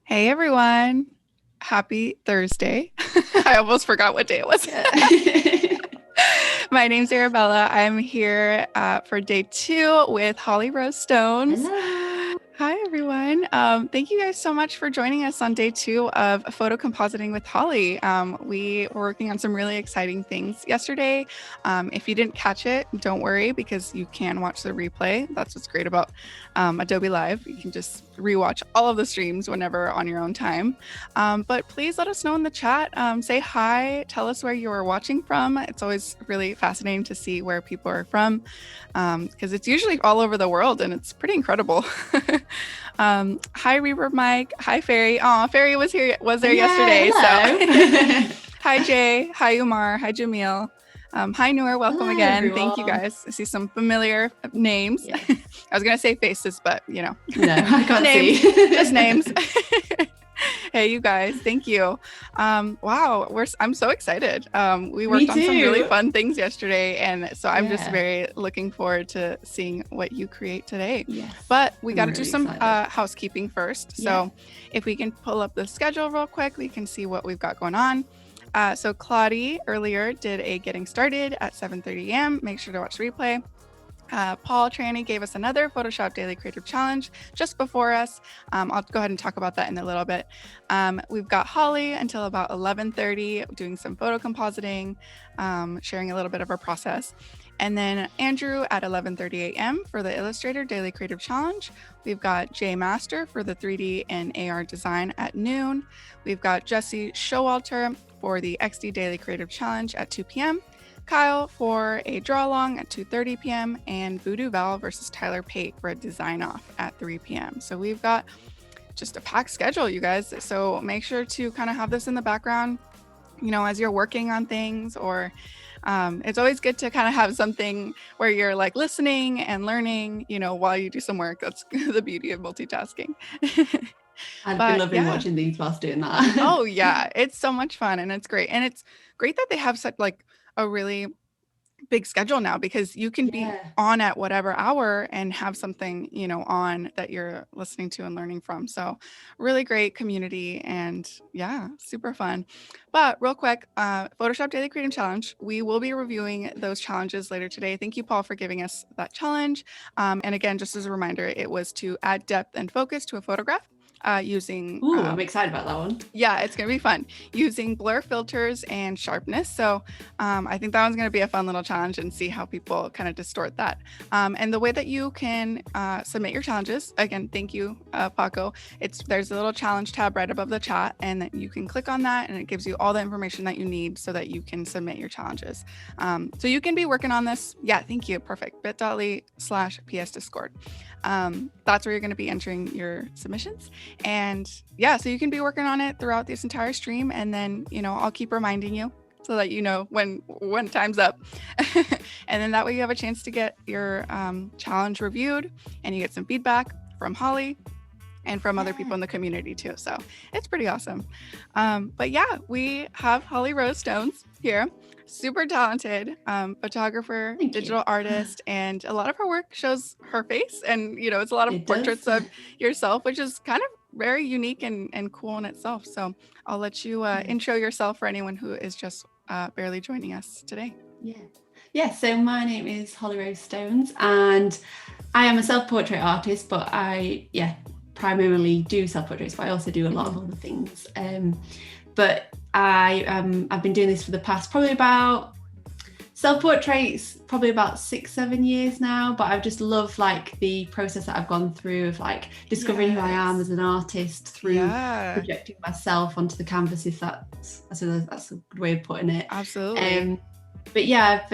Hey everyone, happy Thursday. I almost forgot what day it was. My name's Arabella. I'm here for day 2 with Holly Rose Stones. Hello. Hi everyone. Thank you guys so much for joining us on day 2 of photo compositing with Holly. We were working on some really exciting things yesterday. If you didn't catch it, don't worry, because you can watch the replay. That's what's great about Adobe Live. You can just rewatch all of the streams whenever on your own time. But please let us know in the chat. Say hi, tell us where you are watching from. It's always really fascinating to see where people are from, because it's usually all over the world and it's pretty incredible. Hi Reverb Mike. Hi Fairy. Oh, Fairy was there yesterday. Hello. So hi Jay. Hi Umar. Hi Jamil. Hi Noor. Welcome again. Everyone. Thank you guys. I see some familiar names. Yeah. I was gonna say faces, but you know. No, I can't names, see. Just names. Hey, you guys, thank you. Wow, I'm so excited. We worked on some really fun things yesterday, and so I'm just very looking forward to seeing what you create today. Yes, but we got to do some excited. housekeeping first. So if we can pull up the schedule real quick, we can see what we've got going on. So Claudie earlier did a getting started at 7:30 a.m. Make sure to watch the replay. Paul Tranny gave us another Photoshop Daily Creative Challenge just before us. I'll go ahead and talk about that in a little bit. We've got Holly until about 11:30 doing some photo compositing, sharing a little bit of our process. And then Andrew at 11:30 a.m. for the Illustrator Daily Creative Challenge. We've got Jay Master for the 3D and AR design at noon. We've got Jesse Showalter for the XD Daily Creative Challenge at 2 p.m. Kyle for a draw along at 2:30 p.m. and Voodoo Val versus Tyler Pate for a design off at 3 p.m. So we've got just a packed schedule, you guys. So make sure to kind of have this in the background, you know, as you're working on things, or it's always good to kind of have something where you're like listening and learning, you know, while you do some work. That's the beauty of multitasking. I've been loving watching these whilst doing that. Oh yeah, it's so much fun and it's great. And it's great that they have such like a really big schedule now, because you can be on at whatever hour and have something, you know, on that you're listening to and learning from. So really great community and yeah, super fun. But real quick, Photoshop Daily Creative Challenge, we will be reviewing those challenges later today. Thank you, Paul, for giving us that challenge. And again, just as a reminder, it was to add depth and focus to a photograph. Using I'm excited about that one. Yeah, it's gonna be fun using blur filters and sharpness. So I think that one's gonna be a fun little challenge and see how people kind of distort that. And the way that you can submit your challenges, again, thank you, Paco. There's a little challenge tab right above the chat, and that you can click on that and it gives you all the information that you need so that you can submit your challenges. So you can be working on this. Yeah, thank you. Perfect. bit.ly/psdiscord. That's where you're going to be entering your submissions. And yeah, so you can be working on it throughout this entire stream. And then, you know, I'll keep reminding you so that you know when time's up. And then that way you have a chance to get your challenge reviewed and you get some feedback from Holly and from other people in the community too. So it's pretty awesome. But yeah, we have Holly Rose Stones here. Super talented photographer, digital artist, and a lot of her work shows her face, and you know, it's a lot of portraits of yourself, which is kind of very unique and cool in itself. So I'll let you intro yourself for anyone who is just barely joining us today. So my name is Holly Rose Stones, and I am a self-portrait artist, but I primarily do self-portraits, but I also do a lot of other things. But I've been doing this for the past self-portraits probably about 6-7 years now, but I've just loved like the process that I've gone through of like discovering who I am as an artist through projecting myself onto the canvas, if that's a good way of putting it. Absolutely. but yeah,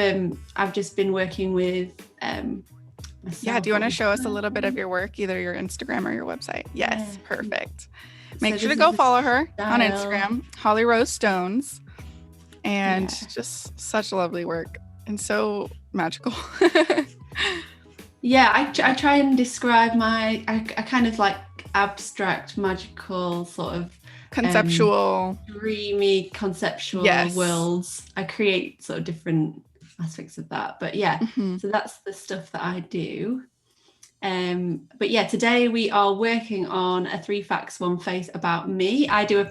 I've just been working with myself. Yeah, do you want to show us a little bit of your work, either your Instagram or your website? Yes, Yeah. perfect. Make So sure to this go is the follow her on style. Instagram, Holly Rose Stones, and Yeah. just such lovely work and so magical. Yeah, I try and describe I kind of like abstract, magical, sort of Conceptual, dreamy, conceptual yes, worlds. I create sort of different aspects of that. But yeah, Mhm. so that's the stuff that I do. But yeah, today we are working on a 3 facts 1 face about me. I do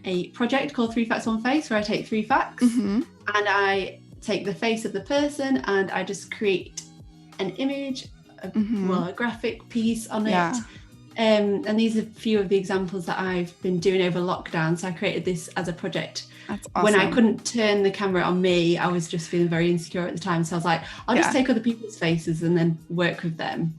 a project called 3 facts 1 face where I take 3 facts Mhm. and I take the face of the person and I just create an image, a graphic piece on Yeah. it. And these are a few of the examples that I've been doing over lockdown. So I created this as a project. That's awesome. When I couldn't turn the camera on me, I was just feeling very insecure at the time. So I was like, I'll just take other people's faces and then work with them.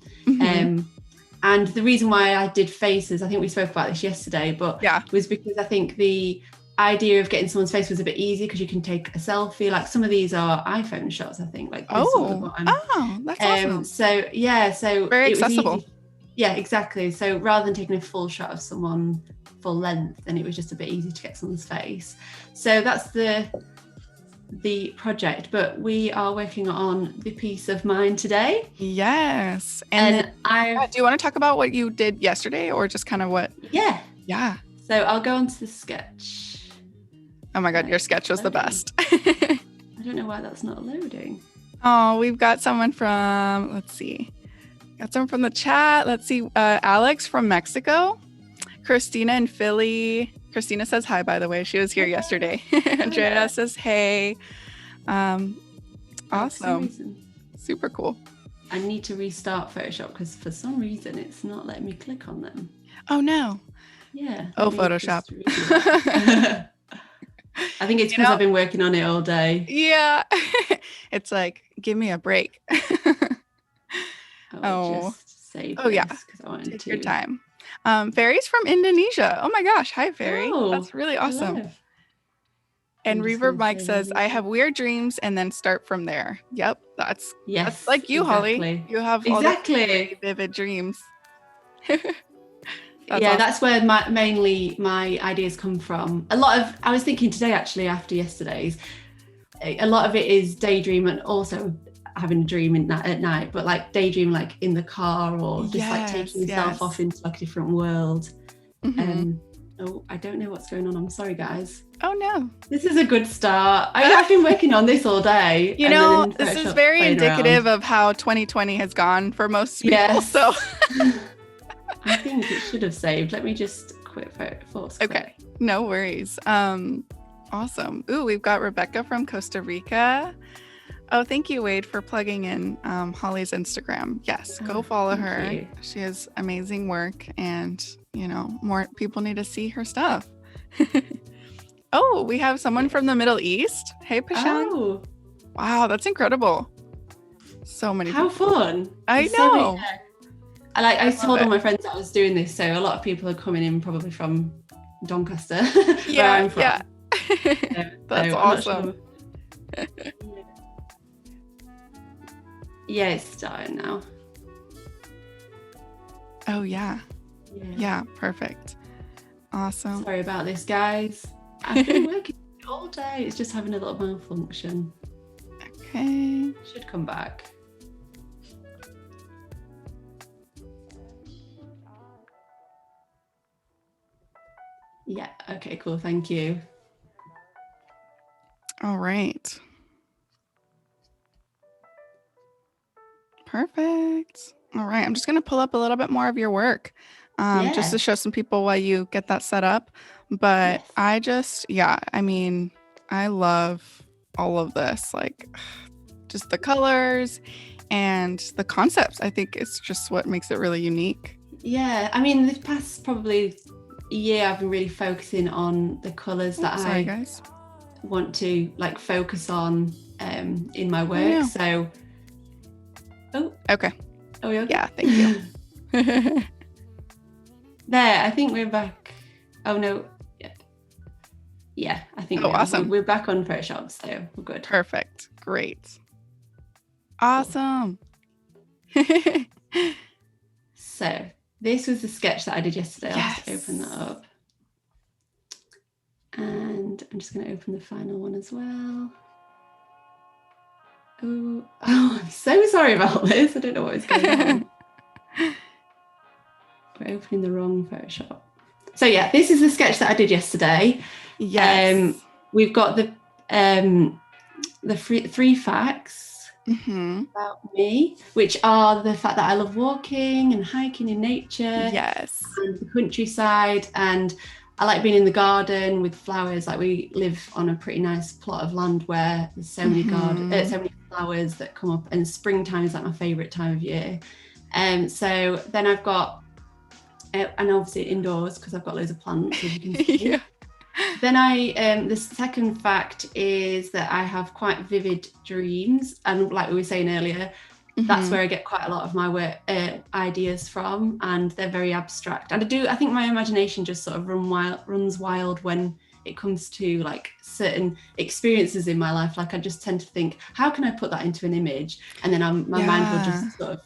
And the reason why I did faces, I think we spoke about this yesterday, but was because I think the idea of getting someone's face was a bit easy because you can take a selfie. Like some of these are iPhone shots, I think. Like this one at the bottom. That's awesome. So yeah, so very it was accessible. easy. Yeah, exactly. So rather than taking a full shot of someone full length, then it was just a bit easy to get someone's face. So that's the project, but we are working on the piece of mine today. Yes. And do you want to talk about what you did yesterday or just kind of what? Yeah. So I'll go on to the sketch. Oh my God, your sketch was the best. I don't know why that's not loading. Oh, we've got someone from, let's see. Got someone from the chat. Let's see. Alex from Mexico. Christina in Philly. Christina says hi, by the way. She was here yesterday. Andrea says hey. Awesome. Super cool. I need to restart Photoshop because for some reason it's not letting me click on them. Oh no. Yeah. Oh, Photoshop. I think it's because I've been working on it all day. Yeah. It's like, give me a break. Just save this because I wanted Take to. your time. Fairy's from Indonesia. Oh my gosh. Hi, Fairy. That's really awesome. Hello. And Reverb Mike says, I have weird dreams and then start from there. Yep. That's like you, Holly. You have all the very vivid dreams. That's where mainly my ideas come from. I was thinking today, actually, after yesterday's, a lot of it is daydream and also having a dream at night, but like daydream like in the car or just like taking yourself off into like a different world. I don't know what's going on. I'm sorry, guys. Oh no. This is a good start. I've been working on this all day. You know, this is very indicative of how 2020 has gone for most people. So I think it should have saved. Let me just quit force. Okay. No worries. Awesome. Ooh, we've got Rebecca from Costa Rica. Oh, thank you, Wade, for plugging in Holly's Instagram. Yes, go follow her. You. She has amazing work and, more people need to see her stuff. Oh, we have someone from the Middle East. Hey, Pashan. Oh. Wow, that's incredible. So many people. How fun. I know. I told all my friends that I was doing this, so a lot of people are coming in probably from Doncaster, where I'm from. Yeah. That's awesome. Yeah, it's starting now. Oh, yeah. Yeah, perfect. Awesome. Sorry about this, guys. I've been working all day. It's just having a little malfunction. Okay. Should come back. Yeah, okay, cool. Thank you. All right. Perfect. All right. I'm just going to pull up a little bit more of your work just to show some people why you get that set up. But I love all of this, like just the colors and the concepts. I think it's just what makes it really unique. Yeah. I mean, the past probably year, I've been really focusing on the colors that I want to like focus on in my work. So, okay. Oh, yeah. Yeah, thank you. There, I think we're back. Oh no. yeah, I think Oh, awesome. we're back on Photoshop, so we're good. Perfect. Great. Awesome. So this was the sketch that I did yesterday. I'll just Yes. open that up. And I'm just going to open the final one as well. Oh, I'm so sorry about this. I don't know what is going on. We're opening the wrong Photoshop. So yeah, this is the sketch that I did yesterday. Yes. We've got the three facts about me, which are the fact that I love walking and hiking in nature. Yes. And the countryside, and I like being in the garden with flowers. Like, we live on a pretty nice plot of land where there's so many so many flowers that come up, and springtime is like my favorite time of year. So then I've got, and obviously indoors because I've got loads of plants, as you can see. Yeah. Then the second fact is that I have quite vivid dreams, and like we were saying earlier, that's where I get quite a lot of my work ideas from, and they're very abstract. And I think my imagination just sort of runs wild when it comes to like certain experiences in my life. Like, I just tend to think, how can I put that into an image? And then my mind will just sort of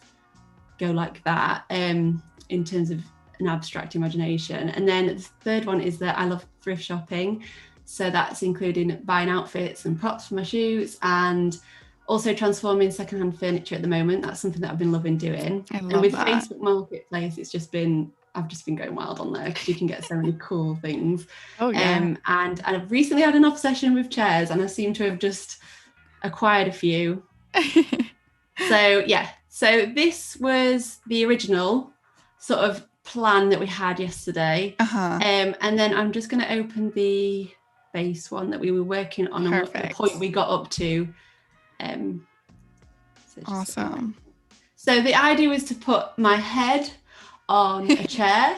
go like that, in terms of an abstract imagination. And then the third one is that I love thrift shopping, so that's including buying outfits and props for my shoots, and also transforming secondhand furniture at the moment. That's something that I've been loving doing. And with that, Facebook Marketplace, I've just been going wild on there because you can get so many cool things. Oh yeah. And I've recently had an obsession with chairs, and I seem to have just acquired a few. So yeah, so this was the original sort of plan that we had yesterday. And then I'm just going to open the base one that we were working on. Perfect. And the point we got up to. Awesome. So the idea was to put my head on a chair,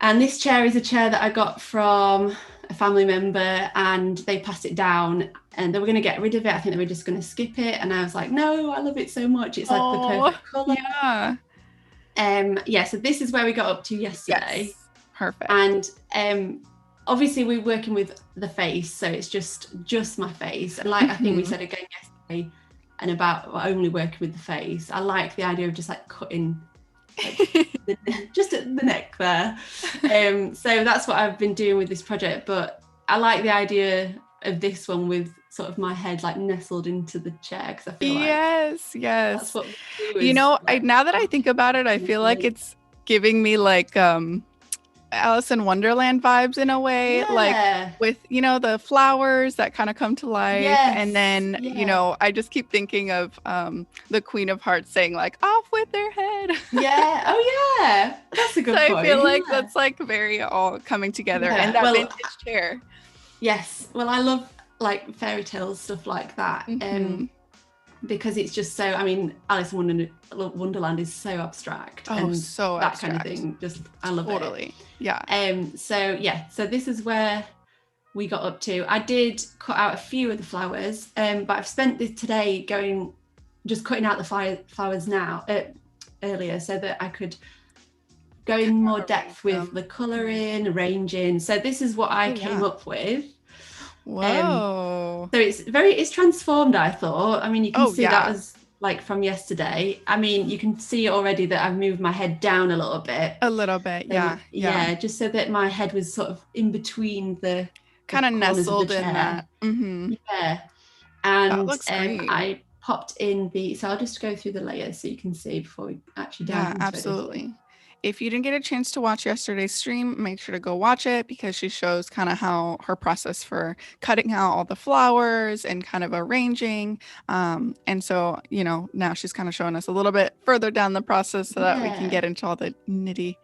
and this chair is a chair that I got from a family member, and they passed it down, and they were going to get rid of it. I think they were just going to skip it, and I was like, no, I love it so much. It's like the perfect colour. Yeah. So this is where we got up to yesterday. Yes. Perfect. And obviously we're working with the face, so it's just my face. And like I think we said again yesterday, and about only working with the face, I like the idea of just like cutting just at the neck there. So that's what I've been doing with this project. But I like the idea of this one with sort of my head like nestled into the chair, because I feel like that's what we do. You know, now that I think about it, I feel like it's giving me like Alice in Wonderland vibes in a way, like with, you know, the flowers that kind of come to life. And then, you know, I just keep thinking of the Queen of Hearts saying like, off with their head. Oh yeah, that's a good point. I feel like that's like very all coming together. And that vintage chair. Yes, well, I love like fairy tales, stuff like that. Because it's just so, I mean, Alice in Wonderland is so abstract. And so that abstract. Kind of thing, just I love it. Yeah. So this is where we got up to. I did cut out a few of the flowers, but I've spent this today just cutting out the flowers now earlier, so that I could go in more depth with the colouring, arranging. So this is what I came up with. Whoa. So it's transformed, I thought. I mean, you can see that was like from yesterday. I mean, you can see already that I've moved my head down a little bit. Yeah, just so that my head was sort of in between the kind of nestled in that. Yeah. And that looks great. I popped in so I'll just go through the layers so you can see before we actually dive into it. Absolutely. If you didn't get a chance to watch yesterday's stream, make sure to go watch it, because she shows kind of how her process for cutting out all the flowers and kind of arranging. And so, you know, now she's kind of showing us a little bit further down the process so that we can get into all the nitty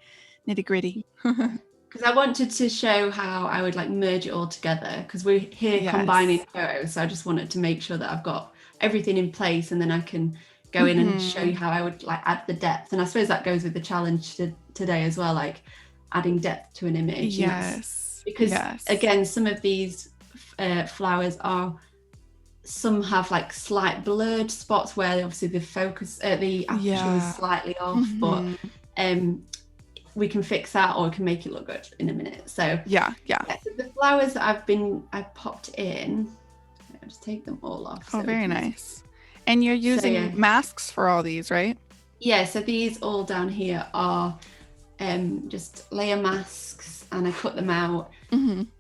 gritty. Because I wanted to show how I would like merge it all together, because we're here combining photos. So I just wanted to make sure that I've got everything in place, and then I can go in and show you how I would like add the depth. And I suppose that goes with the challenge today as well, like adding depth to an image. Because again, some of these flowers some have like slight blurred spots where obviously the focus, the aperture is slightly off, but we can fix that or we can make it look good in a minute. So yeah. so the flowers that I popped in, I'll just take them all off. Oh, very nice. And you're using masks for all these, right? Yeah, so these all down here are just layer masks, and I cut them out,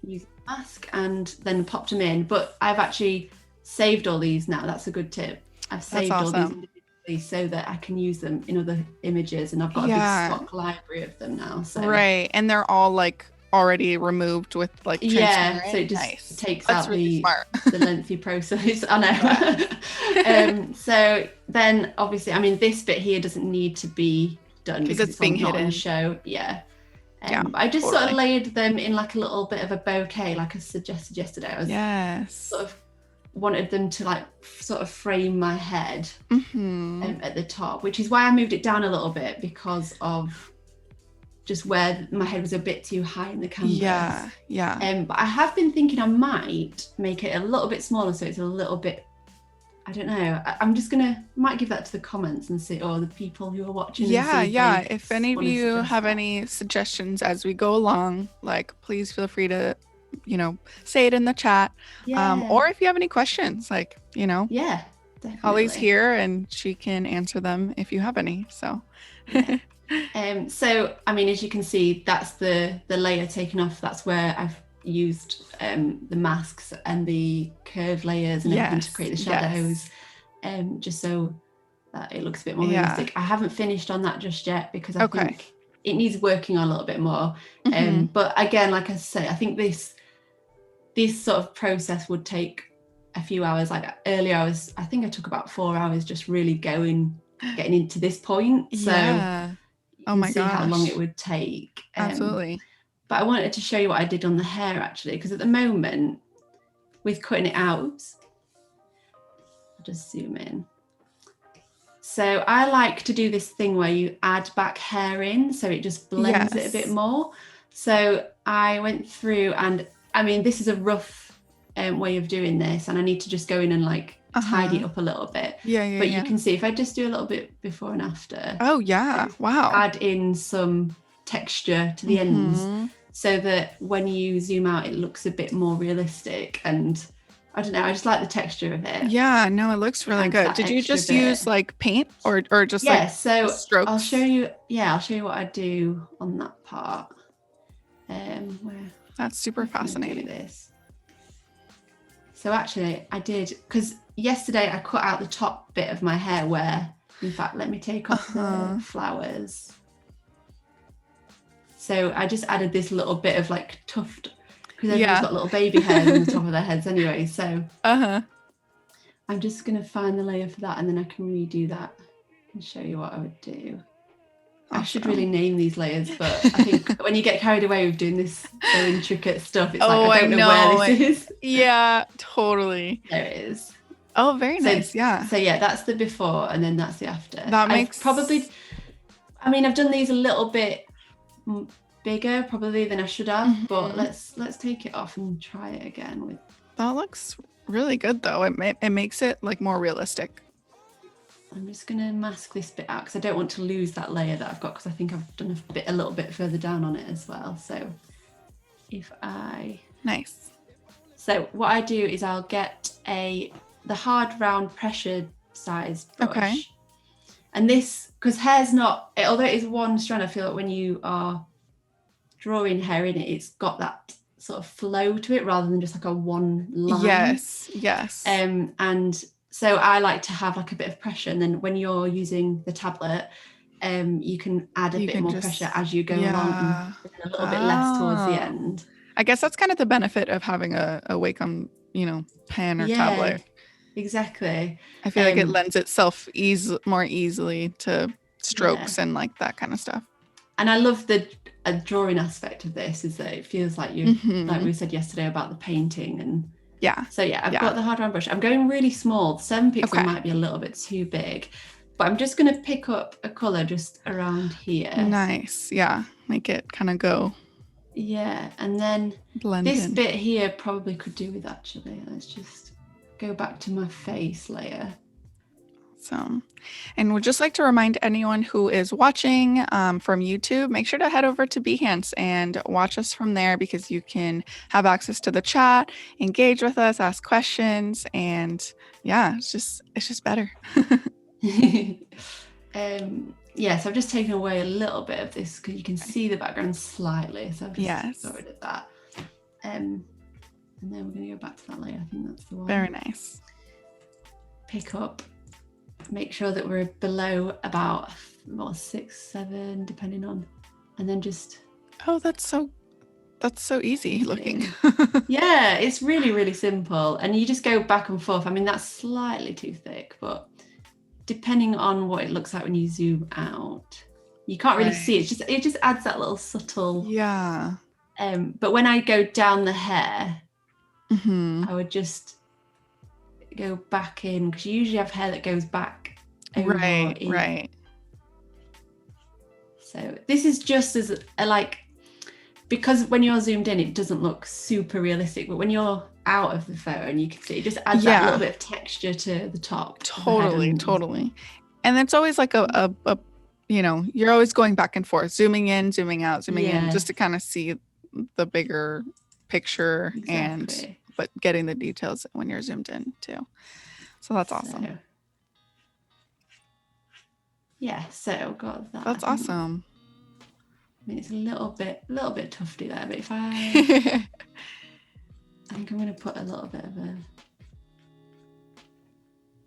used a mask, and then popped them in. But I've actually saved all these now. That's a good tip. I've saved all these individually so that I can use them in other images, and I've got a big stock library of them now. So right, and they're all like already removed with like transparent. So it just takes That's out really smart. the lengthy process. I know. So then obviously, I mean, this bit here doesn't need to be done because it's being hidden on the show. I just sort of layered them in like a little bit of a bouquet, like I suggested yesterday. I was sort of wanted them to like sort of frame my head at the top, which is why I moved it down a little bit, because of just where my head was a bit too high in the canvas. But I have been thinking I might make it a little bit smaller, so it's a little bit, I don't know. I'm just might give that to the comments and see, or the people who are watching. If any of you have any suggestions as we go along, like please feel free to, say it in the chat. Or if you have any questions, like, definitely. Holly's here and she can answer them if you have any. So. So I mean, as you can see, that's the layer taken off. That's where I've used the masks and the curved layers and everything to create the shadows, just so that it looks a bit more realistic. I haven't finished on that just yet because I think it needs working on a little bit more. But again, like I say, I think this sort of process would take a few hours. Like earlier I think I took about 4 hours just really getting into this point. So oh my gosh, see how long it would take. Absolutely. But I wanted to show you what I did on the hair actually, because at the moment with cutting it out, I'll just zoom in. So I like to do this thing where you add back hair in, so it just blends it a bit more. So I went through, and I mean, this is a rough way of doing this, and I need to just go in and like tidy it up a little bit. But you can see if I just do a little bit before and after. Oh yeah, wow. Add in some texture to the ends so that when you zoom out it looks a bit more realistic, and I don't know, I just like the texture of it. Yeah, no, it looks really good. Did you just use like paint or just like so strokes? I'll show you what I do on that part. That's super fascinating. This. So actually I did, because yesterday I cut out the top bit of my hair where, in fact, let me take off the flowers. So I just added this little bit of like tuft, because everyone's got little baby hairs on the top of their heads anyway. So I'm just going to find the layer for that, and then I can redo that and show you what I would do. I should really name these layers, but I think when you get carried away with doing this so intricate stuff, it's like, I don't know where this is. Yeah, totally. There it is. Oh, very nice. Yeah. So yeah, that's the before, and then that's the after. That makes I've done these a little bit bigger probably than I should have, but let's take it off and try it again with. That looks really good though. It makes it like more realistic. I'm just going to mask this bit out because I don't want to lose that layer that I've got, because I think I've done a little bit further down on it as well. So nice. So what I do is I'll get the hard round pressure size brush. Okay. And this, because hair's not, although it is one strand, I feel like when you are drawing hair in it, it's got that sort of flow to it rather than just like a one line. Yes. And so I like to have like a bit of pressure, and then when you're using the tablet, you can add a bit more pressure as you go along, and a little bit less towards the end. I guess that's kind of the benefit of having a Wacom, pen or tablet. Exactly. I feel like it lends itself more easily to strokes and like that kind of stuff. And I love the drawing aspect of this, is that it feels like you, like we said yesterday about the painting. And so I've got the hard round brush. I'm going really small. 7 pixel might be a little bit too big, but I'm just going to pick up a color just around here. Nice. Yeah. Make it kind of go. Yeah. And then blend this in. bit here probably could do with, actually. Let's just go back to my face layer. So, and would just like to remind anyone who is watching from YouTube, make sure to head over to Behance and watch us from there, because you can have access to the chat, engage with us, ask questions, and yeah, it's just better. Yeah, so I've just taken away a little bit of this because you can see the background slightly. So I've just got rid of that. And then we're going to go back to that layer. I think that's the one. Very nice. Pick up, make sure that we're below about 6, 7, depending on, and then just. Oh, that's so easy looking. Yeah, it's really, really simple. And you just go back and forth. I mean, that's slightly too thick, but depending on what it looks like when you zoom out, you can't really see it. It just adds that little subtle. Yeah. But when I go down the hair, I would just go back in, because you usually have hair that goes back over right. So this is just as because when you're zoomed in, it doesn't look super realistic, but when you're out of the phone, you can see it just adds that little bit of texture to the top. Totally. And it's always like a you're always going back and forth, zooming in, zooming out, zooming in, just to kind of see the bigger picture, but getting the details when you're zoomed in too. So that's awesome. So got that. That's awesome. I mean, it's a little bit tufty there, but if I think I'm going to put a little bit of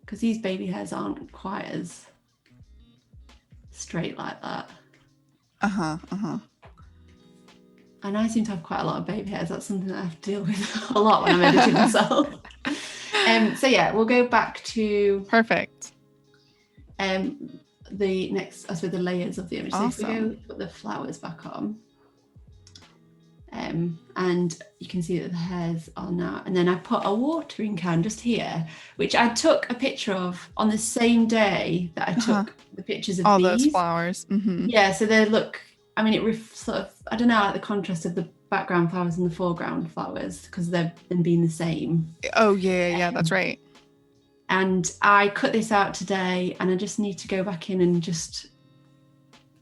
because these baby hairs aren't quite as straight like that. And I seem to have quite a lot of baby hairs. That's something that I have to deal with a lot when I'm editing myself. So yeah, we'll go back to perfect. The next, I suppose, the layers of the image. Awesome. So if we go put the flowers back on, and you can see that the hairs are now, and then I put a watering can just here, which I took a picture of on the same day that I took the pictures of all these. Those flowers. Yeah, so they look, I mean, it sort of, I don't know, like the contrast of the background flowers and the foreground flowers, because they've them being the same. Oh yeah, that's right. And I cut this out today, and I just need to go back in and just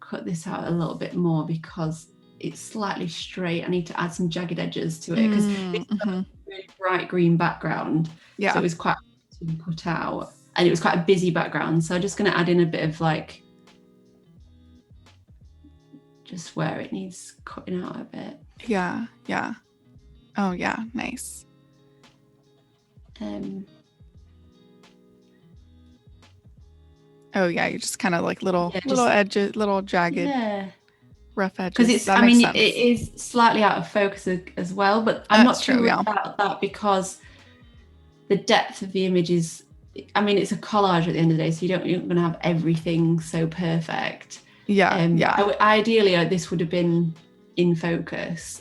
cut this out a little bit more because it's slightly straight. I need to add some jagged edges to it because it's a really bright green background. So it was quite hard to put out, and it was quite a busy background. So I'm just going to add in a bit of just where it needs cutting out a bit. Yeah. Oh yeah, nice. Oh yeah, you just kind of like little edges, little jagged, rough edges. Because it's, I mean, it is slightly out of focus as well, but I'm not too worried about that because the depth of the image is, I mean, it's a collage at the end of the day, so you're not going to have everything so perfect. Ideally, this would have been in focus.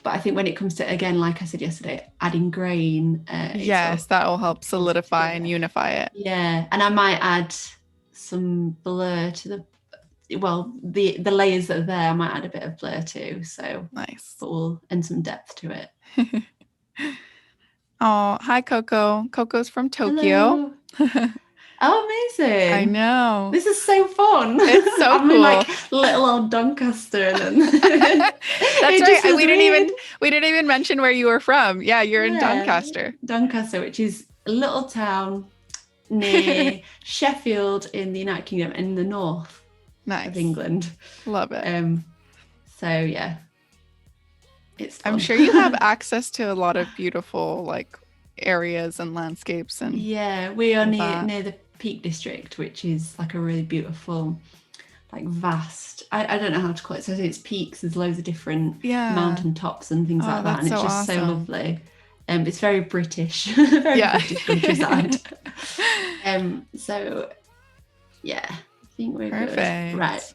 But I think when it comes to, again, like I said yesterday, adding grain. That will help solidify and unify it. Yeah, and I might add some blur to the layers that are there. I might add a bit of blur too. So nice. And some depth to it. Oh, hi, Coco. Coco's from Tokyo. Oh, amazing. I know. This is so fun. It's so I'm cool. in like little old Doncaster. And that's right. We didn't even mention where you were from. Yeah, you're in Doncaster. Doncaster, which is a little town near Sheffield in the United Kingdom in the north of England. Love it. So yeah. It's fun. I'm sure you have access to a lot of beautiful areas and landscapes and we are near the Peak District, which is like a really beautiful vast, I don't know how to call it, so it's peaks, there's loads of different mountain tops and things like that, and it's just so lovely. It's very British, British countryside. So yeah, I think we're perfect. Good. Right.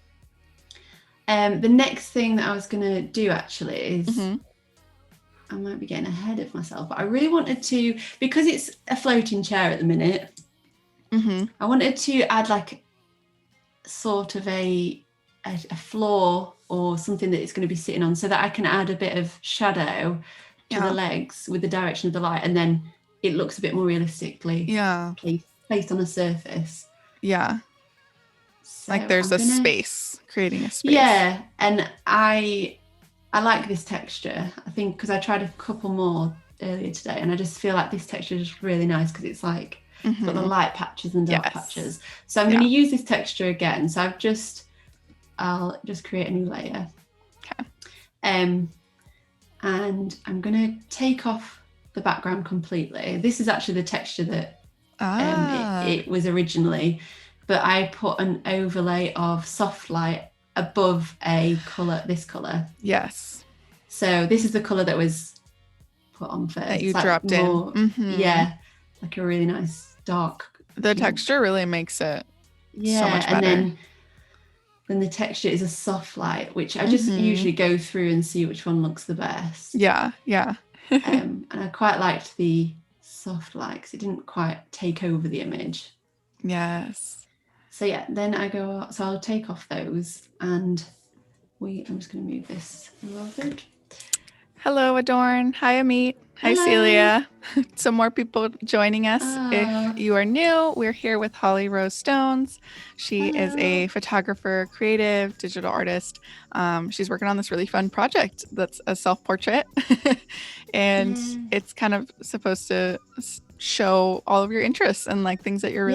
The next thing that I was going to do actually is I might be getting ahead of myself, but I really wanted to, because it's a floating chair at the minute, I wanted to add sort of a floor or something that it's going to be sitting on, so that I can add a bit of shadow to the legs with the direction of the light, and then it looks a bit more realistically placed placed on a surface. Yeah. So Like there's a space, creating a space. Yeah, and I like this texture. I think because I tried a couple more earlier today, and I just feel like this texture is really nice because it's like it's got the light patches and dark patches. So I'm going to use this texture again. So I'll just create a new layer. Okay. And I'm going to take off the background completely. This is actually the texture that it was originally, but I put an overlay of soft light above this color. Yes. So this is the color that was put on first. That you dropped in. Yeah, like a really nice dark. The texture really makes it so much better. And then the texture is a soft light, which I just usually go through and see which one looks the best. Yeah. And I quite liked the soft light because it didn't quite take over the image. Yes. So yeah, then I'll take off those, and I'm just going to move this a little bit. Hello, Adorn. Hi, Amit. Hi, Celia. Some more people joining us. If you are new, we're here with Holly Rose Stones. She is a photographer, creative, digital artist. She's working on this really fun project that's a self-portrait. And it's kind of supposed to show all of your interests and like things that you're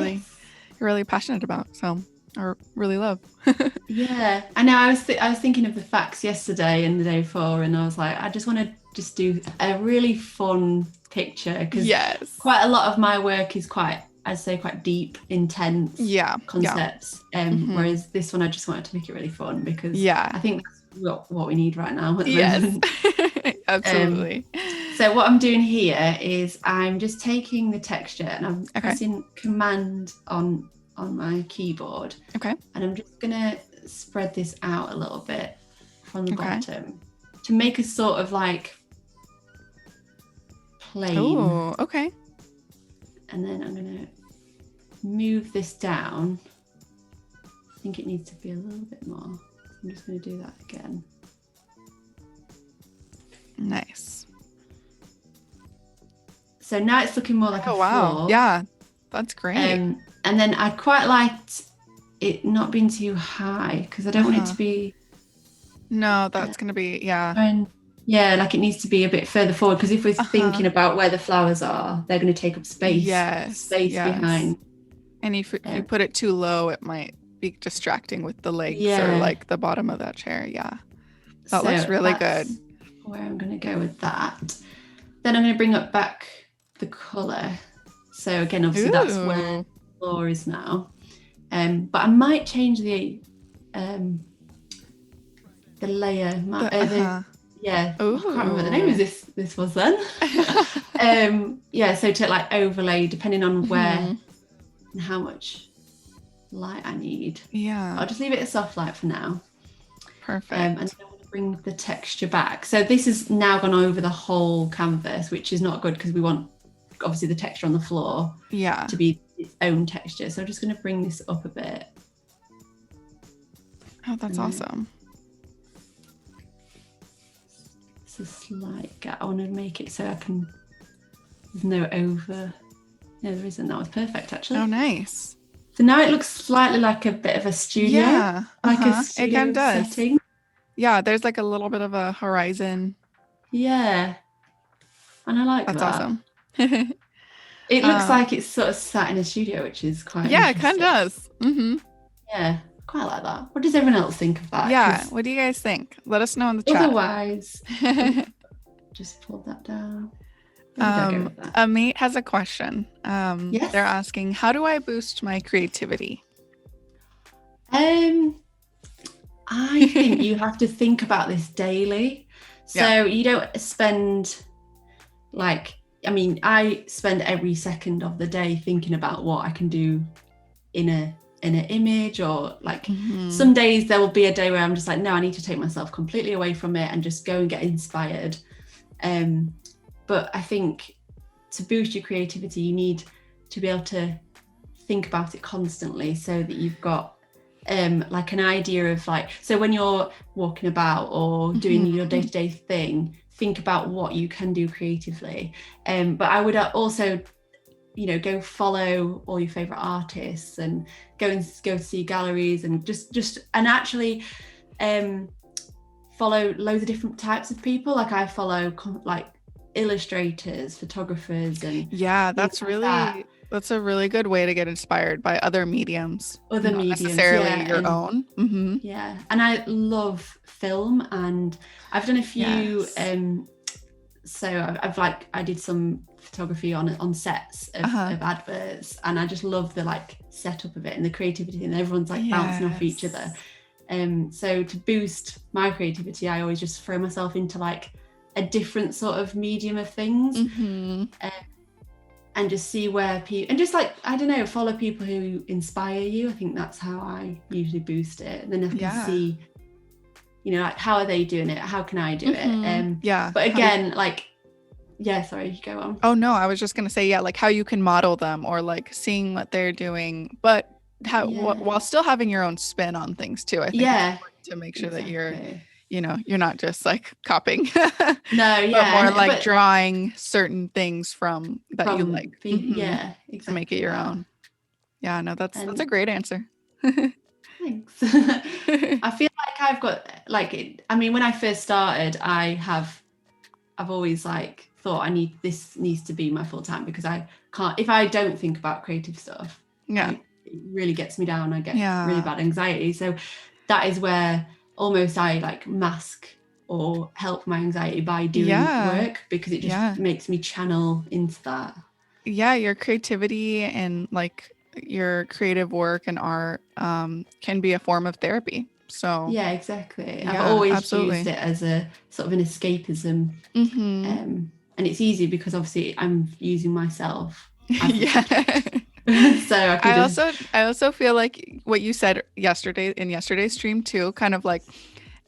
really passionate about. So, or really love. Yeah, I know. I was thinking of the facts yesterday and the day before, and I was like, I just want to just do a really fun picture because quite a lot of my work is quite deep, intense concepts. Whereas this one, I just wanted to make it really fun because I think that's what we need right now at the moment. Absolutely. So what I'm doing here is I'm just taking the texture and I'm pressing Command on my keyboard. Okay. And I'm just gonna spread this out a little bit from the bottom to make a sort of like plane. Oh, okay. And then I'm gonna move this down. I think it needs to be a little bit more. I'm just gonna do that again. Nice. So now it's looking more like a floor. Wow. Yeah, that's great. And then I quite liked it not being too high because I don't want it to be. No, that's going to be, like it needs to be a bit further forward because if we're thinking about where the flowers are, they're going to take up space. Space behind. And if you put it too low, it might be distracting with the legs or like the bottom of that chair. Yeah. That looks really good. Where I'm going to go with that. Then I'm going to bring up back the color. So again, obviously that's where the floor is now. But I might change the layer. I can't remember the name of this was then. So to like overlay depending on where and how much light I need. Yeah. I'll just leave it a soft light for now. Perfect. And then I want to bring the texture back. So this has now gone over the whole canvas, which is not good because we want obviously the texture on the floor to be its own texture. So I'm just going to bring this up a bit. Oh, that's awesome. It's a slight gap. I want to make it so there's no over. No, there isn't. That was perfect actually. Oh, nice. So now it looks slightly like a bit of a studio. Yeah. Like a studio it kind of does. setting. Yeah, there's like a little bit of a horizon. Yeah. And I like that. That's awesome. It looks like it's sort of sat in a studio, which is quite it kind of does. Yeah, quite like that. What does everyone else think of that? Yeah, what do you guys think? Let us know in the chat. Otherwise, just pull that down. Amit has a question. They're asking, how do I boost my creativity? I think you have to think about this daily. So you don't spend I spend every second of the day thinking about what I can do in an image, or like some days there will be a day where I'm just like, no, I need to take myself completely away from it and just go and get inspired. But I think to boost your creativity, you need to be able to think about it constantly so that you've got like an idea of like, so when you're walking about or doing your day-to-day thing, think about what you can do creatively. But I would also go follow all your favorite artists and go to see galleries and just and actually follow loads of different types of people. Like I follow like illustrators, photographers, and that's like that's a really good way to get inspired by other mediums, other not mediums, necessarily your own. Yeah, and I love film, and I've done a few. So I did some photography on sets of adverts, and I just love the like setup of it and the creativity, and everyone's like bouncing off each other. So to boost my creativity, I always just throw myself into like a different sort of medium of things, and just see where people, and just like, I don't know, follow people who inspire you. I think that's how I usually boost it. And then I can see, like, how are they doing it? How can I do it? But again, sorry, you go on. Oh no, I was just gonna say, like how you can model them, or like seeing what they're doing, but while still having your own spin on things too. I think it's important to make sure that you're not just like copying. No, but more like drawing certain things from you like. Yeah, exactly. To make it your own. Yeah, no, that's a great answer. Thanks. I feel like I've got when I first started, I've always like thought this needs to be my full time, because I can't, if I don't think about creative stuff, it really gets me down. I get really bad anxiety. So that is where almost I like mask or help my anxiety by doing work, because it just makes me channel into that. Yeah, your creativity and like your creative work and art can be a form of therapy. So yeah, exactly. I've always used it as a sort of an escapism. And it's easy because obviously I'm using myself. So I also feel like what you said yesterday's stream too, kind of like,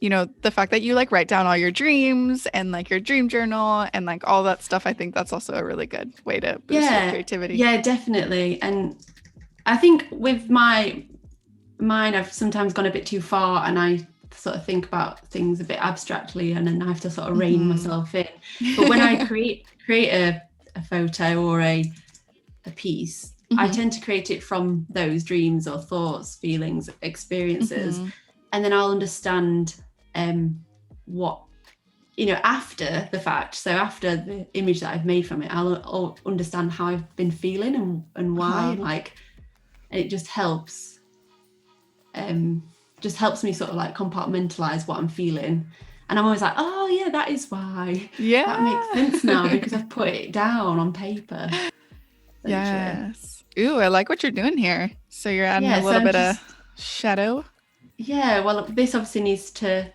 the fact that you like write down all your dreams and like your dream journal and like all that stuff. I think that's also a really good way to boost your creativity. Yeah, definitely. And I think with mine, I've sometimes gone a bit too far, and I sort of think about things a bit abstractly, and then I have to sort of rein myself in. But when I create a photo or a piece, I tend to create it from those dreams or thoughts, feelings, experiences, and then I'll understand what, after the fact. So after the image that I've made from it, I'll understand how I've been feeling and why, and it just helps. Just helps me sort of like compartmentalize what I'm feeling, and I'm always like, oh yeah, that is why. That makes sense now, because I've put it down on paper. Yes. Ooh, I like what you're doing here. So you're adding a little bit of shadow. Yeah, well, this obviously needs to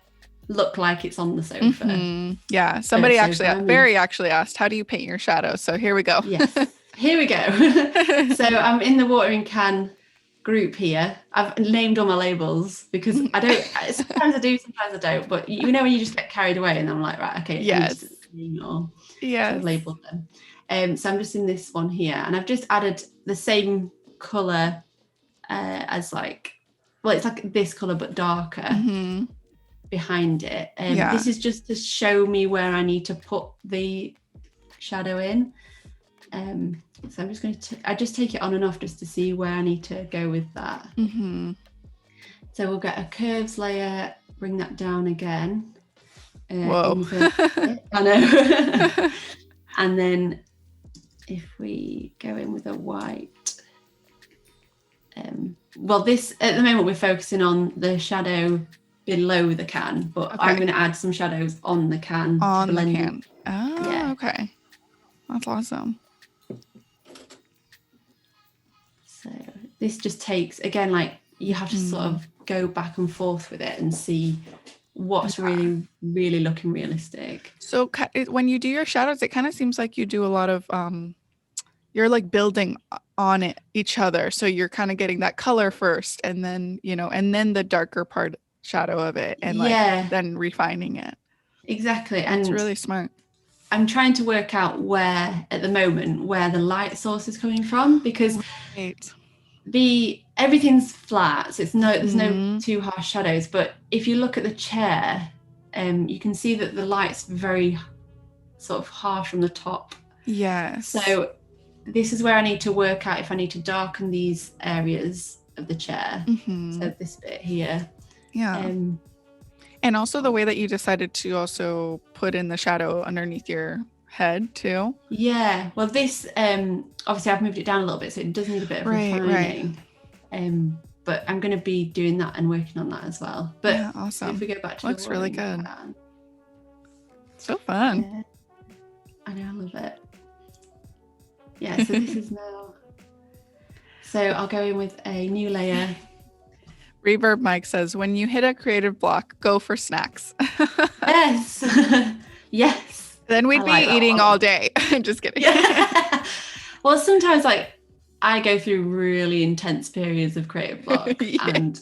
look like it's on the sofa. Yeah, somebody actually asked, how do you paint your shadow? So here we go. Yes, here we go. So I'm in the watering can group here. I've named all my labels because I don't, sometimes I do, sometimes I don't, but when you just get carried away, and I'm like, right, okay, yes, so I've labeled them. So I'm just in this one here, and I've just added the same color as it's like this color but darker behind it. This is just to show me where I need to put the shadow in. So I'm just going to I just take it on and off just to see where I need to go with that. So we'll get a curves layer, bring that down again. Whoa. I know. And then if we go in with a white, this at the moment we're focusing on the shadow below the can, but I'm going to add some shadows on the can. On the can. Oh, yeah. Okay. That's awesome. So this just takes, again, like you have to sort of go back and forth with it and see what's really, really looking realistic. So when you do your shadows, it kind of seems like you do a lot of, you're like building on each other. So you're kind of getting that color first, and then, and then the darker part shadow of it, and then refining it. Exactly. And it's really smart. I'm trying to work out where the light source is coming from, because everything's flat, so there's no too harsh shadows. But if you look at the chair, you can see that the light's very sort of harsh from the top. Yes. So this is where I need to work out if I need to darken these areas of the chair. So this bit here. Yeah. And also the way that you decided to also put in the shadow underneath your head too. Yeah. Well, this, obviously I've moved it down a little bit, so it does need a bit of refining. But I'm going to be doing that and working on that as well. But yeah, awesome. If we go back to looks really good. So fun. Yeah. I know, I love it. Yeah, so this is now. So I'll go in with a new layer. Reverb Mike says, when you hit a creative block, go for snacks. Yes. Yes. Then we'd be eating all day. I'm just kidding. Yeah. Well, sometimes like I go through really intense periods of creative block and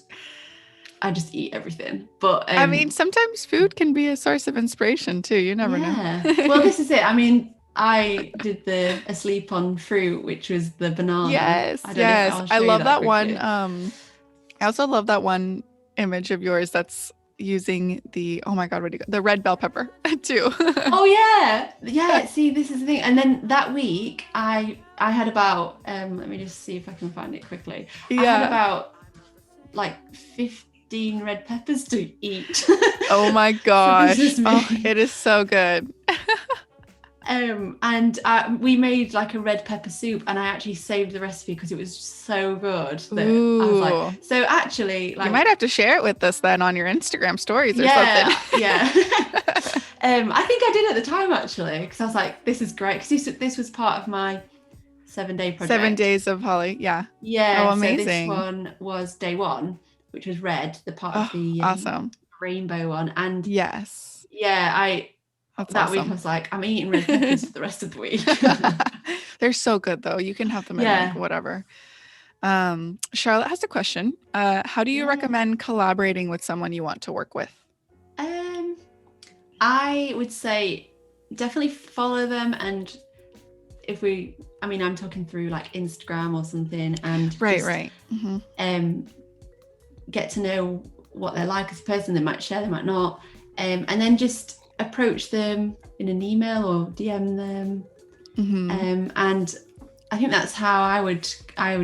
I just eat everything. But I mean, sometimes food can be a source of inspiration too. You never know. Well, this is it. I mean, I did the asleep on fruit, which was the banana. Yes. I love that one. I also love that one image of yours that's using the, oh my God, what do you the red bell pepper too. Oh yeah. Yeah. See, this is the thing. And then that week I had about, let me just see if I can find it quickly. I had about like 15 red peppers to eat. Oh my gosh. It is so good. And we made like a red pepper soup, and I actually saved the recipe because it was so good that I was like, so actually, like, you might have to share it with us then on your Instagram stories or something. Yeah. I think I did at the time actually, because I was like, this is great, because this was part of my 7-day project. 7 days of Holly. Yeah. Yeah. Oh, amazing. So this one was day 1, which was red, the part of the awesome rainbow one. And yes. Yeah, that week I was like, I'm eating red peppers for the rest of the week. They're so good though. You can have them in like whatever. Charlotte has a question. How do you recommend collaborating with someone you want to work with? I would say definitely follow them, and I'm talking through like Instagram or something, and right. Get to know what they're like as a person. They might share, they might not, and then just approach them in an email or DM them. And I think that's how I would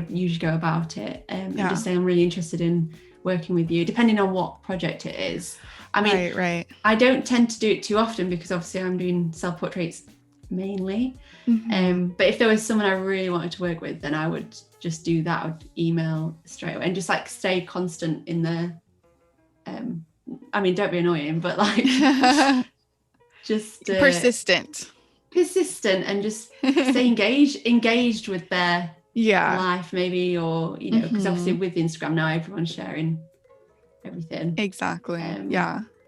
usually go about it. And just say, I'm really interested in working with you, depending on what project it is. I mean, right. I don't tend to do it too often because obviously I'm doing self-portraits mainly. But if there was someone I really wanted to work with, then I would just do that. I would email straight away and just like stay constant in the don't be annoying, but like just persistent and just stay engaged with their life maybe, or because obviously with Instagram now everyone's sharing everything. Exactly.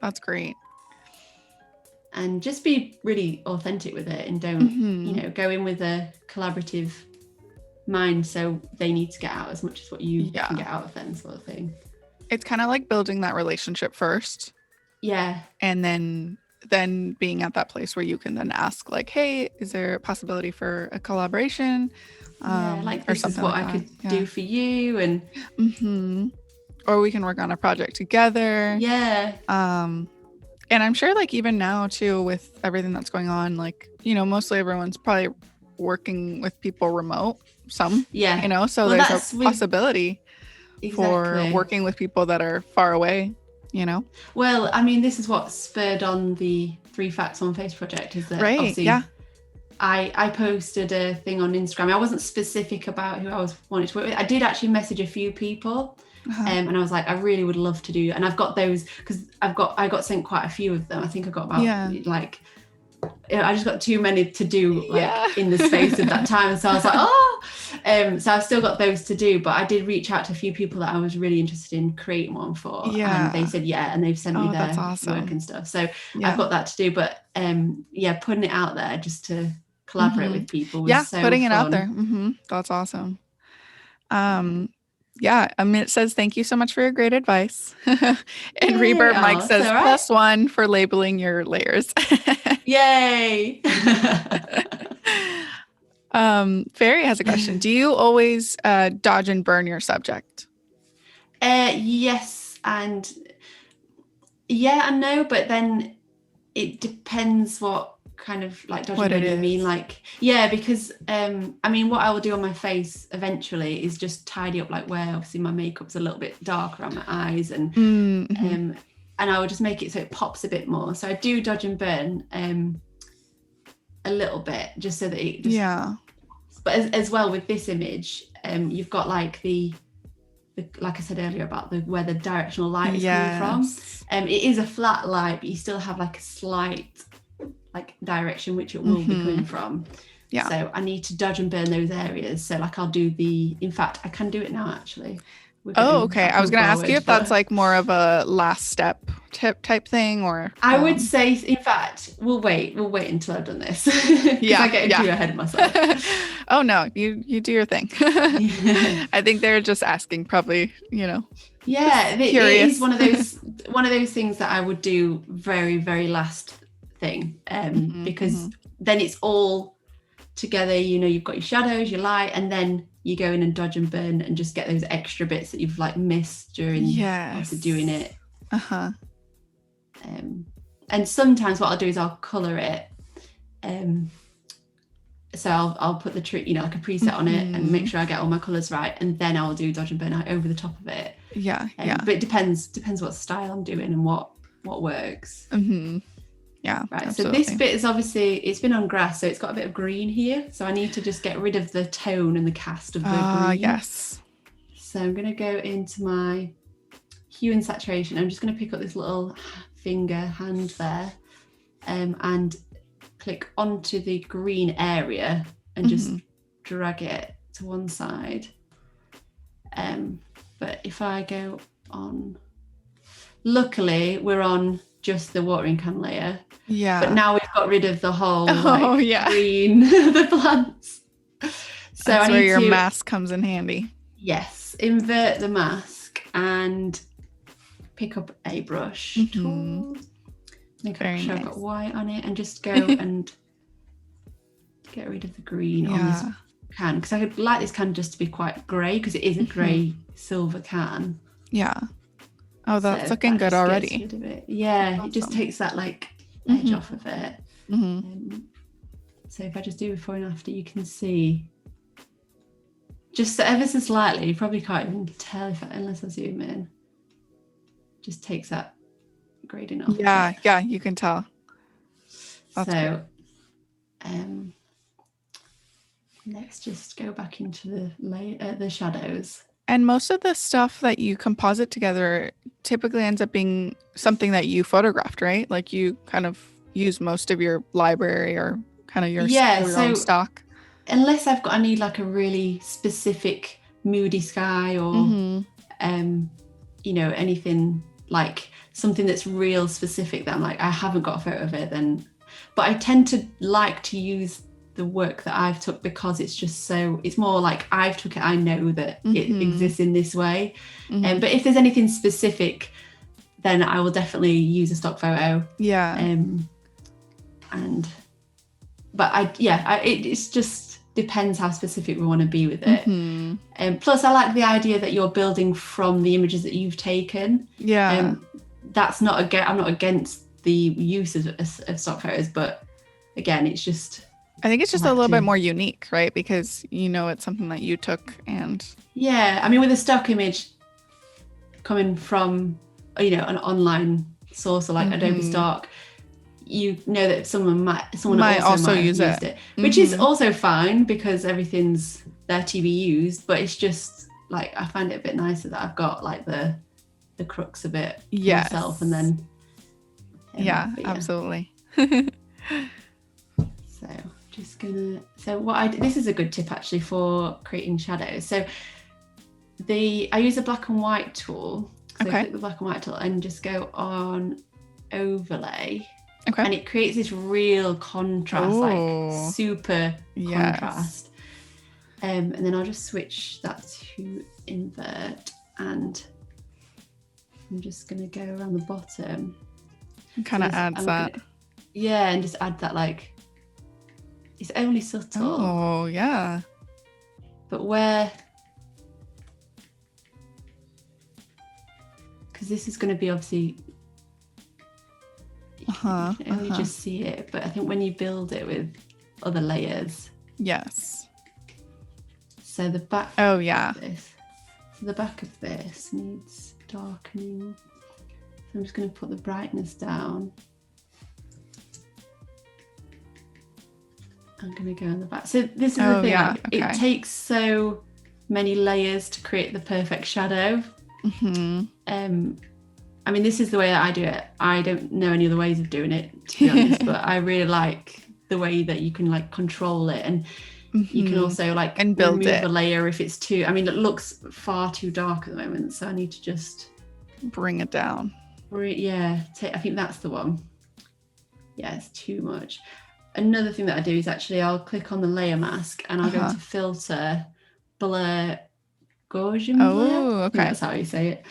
That's great. And just be really authentic with it, and don't go in with a collaborative mind, so they need to get out as much as what you can get out of them, sort of thing. It's kind of like building that relationship first. Yeah. And then being at that place where you can then ask like, hey, is there a possibility for a collaboration? Like this or something is what like I could do for you, and or we can work on a project together. And I'm sure like even now too, with everything that's going on, like, mostly everyone's probably working with people remote, so there's a possibility for working with people that are far away. Well, I mean, this is what spurred on the 3 Facts on Face project, is that obviously I posted a thing on Instagram. I wasn't specific about who I was wanting to work with. I did actually message a few people, and I was like, I really would love to do, and I've got those because I got sent quite a few of them. I think I got about I just got too many to do in the space of that time, so I was like, so I've still got those to do, but I did reach out to a few people that I was really interested in creating one for, and they said and they've sent me their work and stuff, so I've got that to do. But putting it out there just to collaborate with people was so putting fun. it out there. That's awesome. It says, thank you so much for your great advice. And Reverb Mike says, +1 for labeling your layers. Yay. Fairy has a question. Do you always dodge and burn your subject? Yes, and no, but then it depends what kind of like dodge What and it burn, you mean is. like, yeah, because I mean what I will do on my face eventually is just tidy up like where obviously my makeup's a little bit dark around my eyes, and Mm-hmm. and I will just make it so it pops a bit more. So I do dodge and burn a little bit, just so that it just, Yeah. but as well with this image, you've got like the like I said earlier about the where the directional light is coming from. Yes. It is a flat light, but you still have like a slight like direction which it will be coming from. Yeah. So I need to dodge and burn those areas. So like I'll do in fact I can do it now actually. We're Oh, going okay. I was backward gonna ask you forward, if that's but like more of a last step tip type thing, or I would say, in fact, we'll wait until I've done this, because I get too ahead of myself. Oh no, you do your thing. Yeah. I think they're just asking, probably, Yeah, just it curious. is one of those things that I would do very, very last thing, because then it's all together. You've got your shadows, your light, and then you go in and dodge and burn and just get those extra bits that you've like missed during obviously doing it. And sometimes what I'll do is I'll color it. So I'll put the tree, like a preset on it, and make sure I get all my colors right, and then I'll do dodge and burn over the top of it. But it depends what style I'm doing and what works. Yeah, right. Absolutely. So this bit is obviously, it's been on grass, so it's got a bit of green here, so I need to just get rid of the tone and the cast of the green. Yes. So I'm going to go into my hue and saturation. I'm just going to pick up this little hand there, and click onto the green area and just drag it to one side. But if I go on, luckily we're on just the watering can layer. Yeah. But now we've got rid of the whole green, the plants. So that's where your mask comes in handy. Yes, invert the mask and pick up a brush tool. Make sure I've got white on it, and just go and get rid of the green on this can, because I would like this can just to be quite grey, because it is a grey silver can. Yeah. Oh, that's looking good already. Yeah, awesome. It just takes that like edge off of it. So if I just do before and after, you can see just ever so slightly, you probably can't even tell unless I zoom in, just takes that grading off. Yeah, you can tell. That's so let's just go back into the shadows. And most of the stuff that you composite together typically ends up being something that you photographed, right? Like you kind of use most of your library or kind of your own stock. Unless I need like a really specific moody sky, or anything like something that's real specific that I'm like, I haven't got a photo of it, then. But I tend to like to use the work that I've took, because it's just it's more like I've took it, I know that it exists in this way. But if there's anything specific, then I will definitely use a stock photo. It's just depends how specific we want to be with it. Plus I like the idea that you're building from the images that you've taken. That's not I'm not against the use of stock photos, but again, it's just, I think it's just a little bit more unique, right? Because it's something that you took. And I mean, with a stock image coming from an online source, or like Adobe stock, that someone might also use it, which is also fine, because everything's there to be used. But it's just like, I find it a bit nicer that I've got like the crux of it myself, and then absolutely. This is a good tip actually for creating shadows. So I use a black and white tool. So click the black and white tool and just go on overlay. And it creates this real contrast, like super contrast. And then I'll just switch that to invert, and I'm just going to go around the bottom. It kind of adds that. And just add that, like, it's only subtle. Oh, yeah. But because this is going to be obviously, Uh-huh. You can only just see it, but I think when you build it with other layers. Yes. So the back. Oh yeah. So the back of this needs darkening. So I'm just going to put the brightness down. I'm going to go on the back. So this is the thing. Yeah. Like, Okay. it takes so many layers to create the perfect shadow. I mean, this is the way that I do it. I don't know any other ways of doing it, to be honest, but I really like the way that you can like control it, and you can also like and build remove it. a layer if it's too, I mean, it looks far too dark at the moment, so I need to just bring it down. I think that's the one. Yeah, it's too much. Another thing that I do is actually I'll click on the layer mask and I'll go to filter, blur, Gaussian blur. Oh, okay. I think that's how you say it.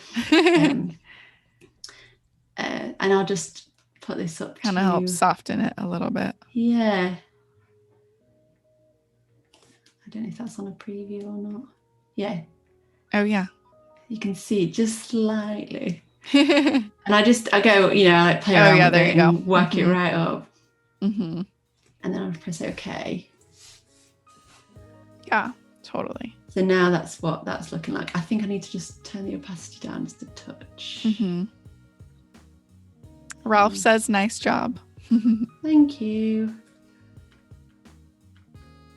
And I'll just put this up kind of help soften it a little bit. Yeah. I don't know if that's on a preview or not. Yeah. Oh yeah. You can see it just slightly. And I go, I like play around with it and work it right up. And then I'll press OK. Yeah, totally. So now that's what that's looking like. I think I need to just turn the opacity down just a touch. Ralph says, nice job. Thank you.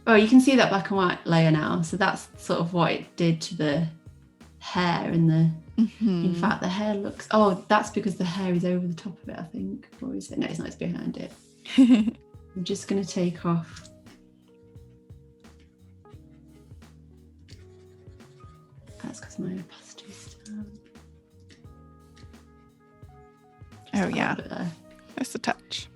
Oh, you can see that black and white layer now. So that's sort of what it did to the hair and the... In fact, the hair looks... Oh, that's because the hair is over the top of it, I think. Or is it? No, it's not. It's behind it. I'm just going to take off... That's because my opacity is down. Oh yeah, that's a touch.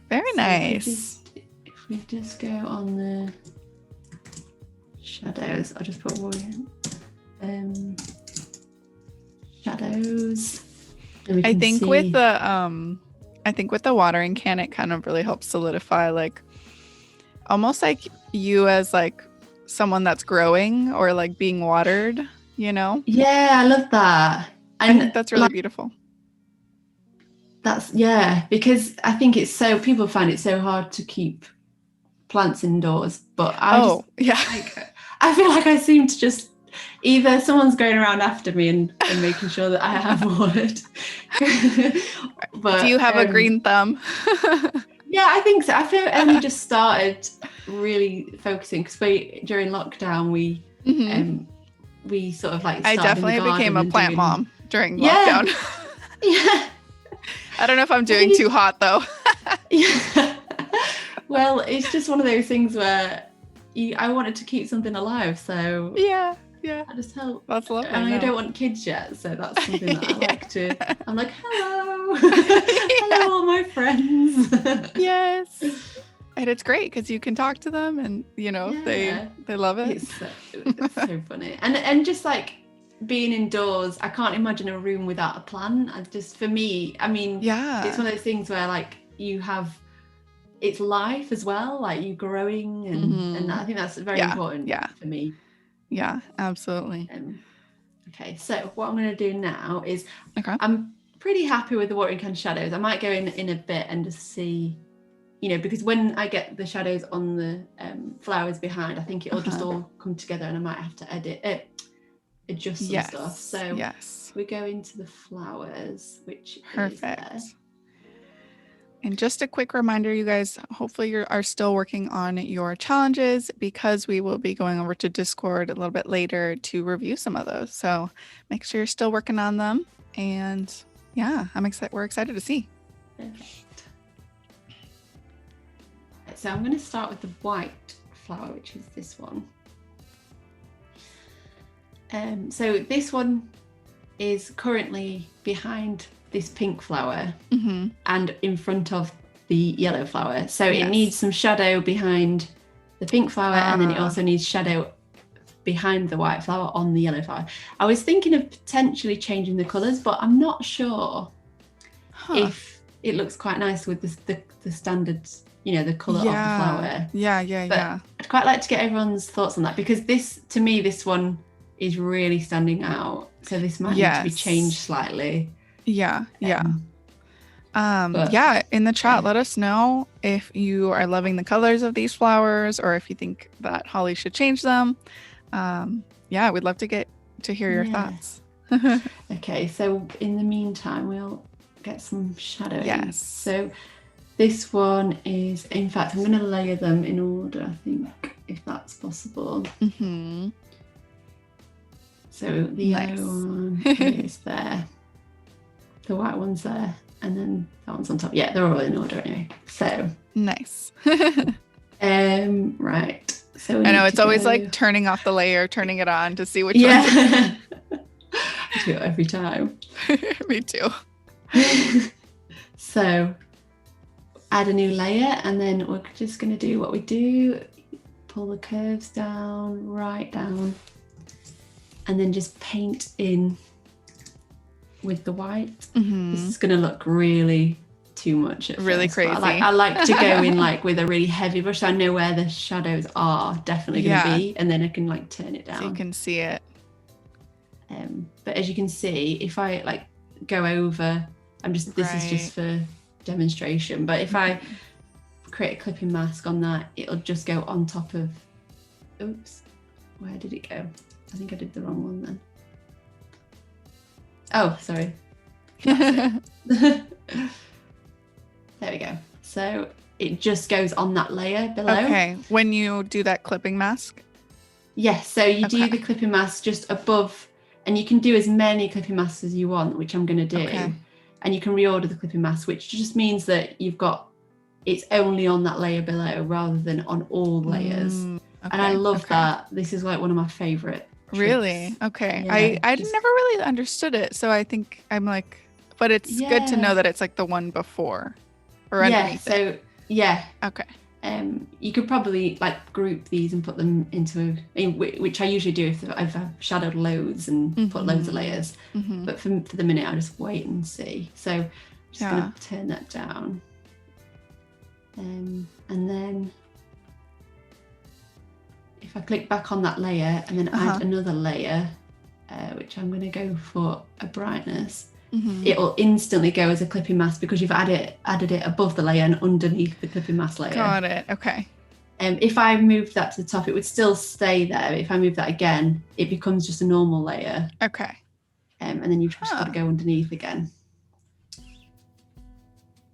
Very nice. If we just go on the shadows, I'll just put shadows. I think with the watering can, it kind of really helps solidify, like almost like you as like someone that's growing or like being watered, Yeah, I love that. And I think that's really beautiful. That's because I think people find it so hard to keep plants indoors, but I feel like I seem to just either someone's going around after me and making sure that I have watered. But do you have a green thumb? Yeah, I think so. I feel I only just started really focusing because during lockdown we sort of like I definitely became a plant mom during lockdown. Yeah. I don't know if I'm doing too hot though. Yeah. Well, it's just one of those things where I wanted to keep something alive, so yeah. I just help. That's lovely. I mean, I don't want kids yet, so that's something that I like to. I'm like, hello, hello, all my friends. Yes, and it's great because you can talk to them, and they love it. It's so funny, and just like being indoors, I can't imagine a room without a plant. For me, I mean, it's one of those things where like you have. It's life as well, like you growing, and I think that's very important for me. Yeah, absolutely. Okay, so what I'm going to do now is I'm pretty happy with the watering can shadows. I might go in a bit and just see, because when I get the shadows on the flowers behind, I think it'll just all come together and I might have to adjust some stuff. So we go into the flowers, which perfect. Is and just a quick reminder, you guys, hopefully you are still working on your challenges because we will be going over to Discord a little bit later to review some of those. So make sure you're still working on them. And I'm excited. We're excited to see. Perfect. So I'm going to start with the white flower, which is this one. So this one is currently behind this pink flower and in front of the yellow flower. So it needs some shadow behind the pink flower and then it also needs shadow behind the white flower on the yellow flower. I was thinking of potentially changing the colours, but I'm not sure if it looks quite nice with the standards, the colour of the flower. Yeah. I'd quite like to get everyone's thoughts on that because to me, this one is really standing out. So this might need to be changed slightly. Yeah. But Yeah, in the chat, yeah, let us know if you are loving the colors of these flowers or if you think that Holly should change them. Yeah, we'd love to get to hear your yeah. thoughts. Okay, so in the meantime, we'll get some shadowing. Yes. So this one is, in fact, I'm going to layer them in order, I think, if that's possible. Mm-hmm. So the yellow one is there, the white one's there, and then that one's on top. Yeah, they're all in order anyway. So nice. Right. So I know it's always like turning off the layer, turning it on to see which one. Yeah. I do it every time. Me too. So add a new layer, and then we're just going to do what we do, pull the curves down, right down, and then just paint in with the white. Mm-hmm. This is going to look really too much at really first, crazy. I like to go in like with a really heavy brush, so I know where the shadows are definitely going to be, and then I can like turn it down so you can see it. But as you can see, if I like go over, this is just for demonstration, but if I create a clipping mask on that, it'll just go on top of, oops, where did it go? I think I did the wrong one then. Oh, sorry. There we go. So it just goes on that layer below. Okay, when you do that clipping mask? Yes, so you do the clipping mask just above, and you can do as many clipping masks as you want, which I'm going to do. Okay. And you can reorder the clipping mask, which just means that it's only on that layer below rather than on all layers. And I love that. This is like one of my favorite tricks. Really? Okay. Yeah, I never really understood it, so I think I'm like, but it's good to know that it's like the one before or underneath it. Yeah. Okay. You could probably like group these and put them into which I usually do if I've shadowed loads and put loads of layers. But for the minute, I'll just wait and see. So I'm just going to turn that down. And then if I click back on that layer and then add another layer, which I'm going to go for a brightness, it'll instantly go as a clipping mask because you've added it above the layer and underneath the clipping mask layer. Got it. Okay. If I moved that to the top, it would still stay there. If I move that again, it becomes just a normal layer. Okay. And then you've just got to go underneath again.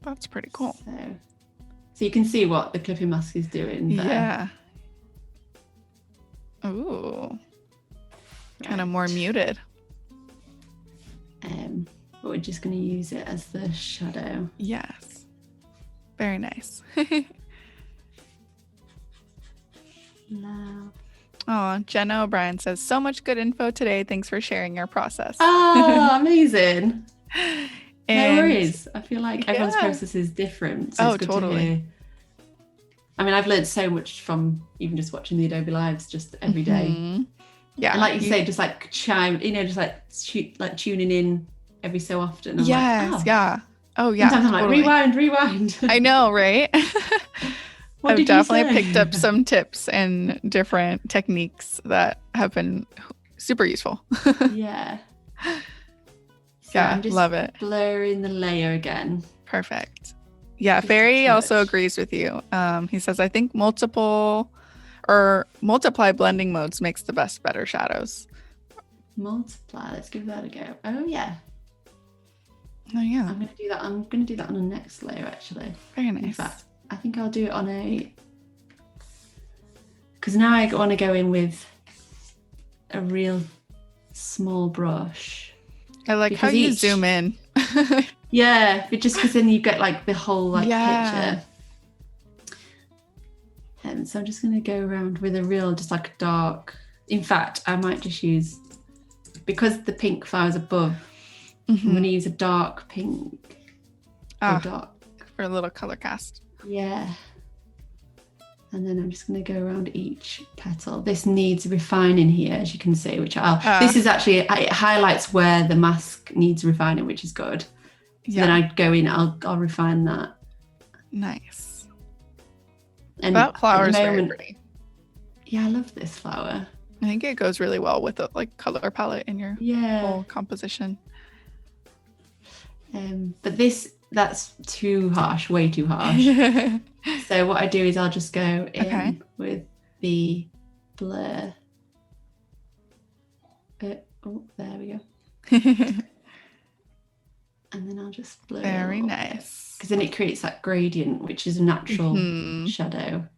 That's pretty cool. So you can see what the clipping mask is doing there. Yeah. Ooh. Kind of more muted. But we're just going to use it as the shadow. Yes. Very nice. Love. Oh, Jenna O'Brien says, so much good info today. Thanks for sharing your process. Oh, amazing. And, no worries. I feel like everyone's process is different. So it's good to hear. I mean, I've learned so much from even just watching the Adobe Lives just every day. Yeah. And like you say, just like just like tuning in every so often. I'm yeah. Oh, yeah. Sometimes I'm like, rewind. I know, right? I've definitely picked up some tips and different techniques that have been super useful. Yeah. So Yeah, I'm just love it. Blurring the layer again. Perfect. Yeah, Ferry also agrees with you. He says, I think multiply blending modes makes the better shadows. Multiply, let's give that a go. Oh yeah. I'm gonna do that on the next layer actually. Very nice. In fact, I think I'll do it on because now I want to go in with a real small brush. I like how you zoom in. Yeah, but just because then you get like the whole picture. And so I'm just going to go around with a real, just like a dark. In fact, I might just use, because the pink flower's above, I'm going to use a dark pink. For a little color cast. Yeah. And then I'm just going to go around each petal. This needs refining here, as you can see, which this is actually, it highlights where the mask needs refining, which is good. So then I go in, I'll refine that. Nice. And that flower is very pretty. Yeah, I love this flower. I think it goes really well with the color palette in your whole composition. But this that's too harsh, way too harsh. So what I do is I'll just go in with the blur. Oh, there we go. And then I'll just blur. Very nice. Because then it creates that gradient, which is a natural shadow.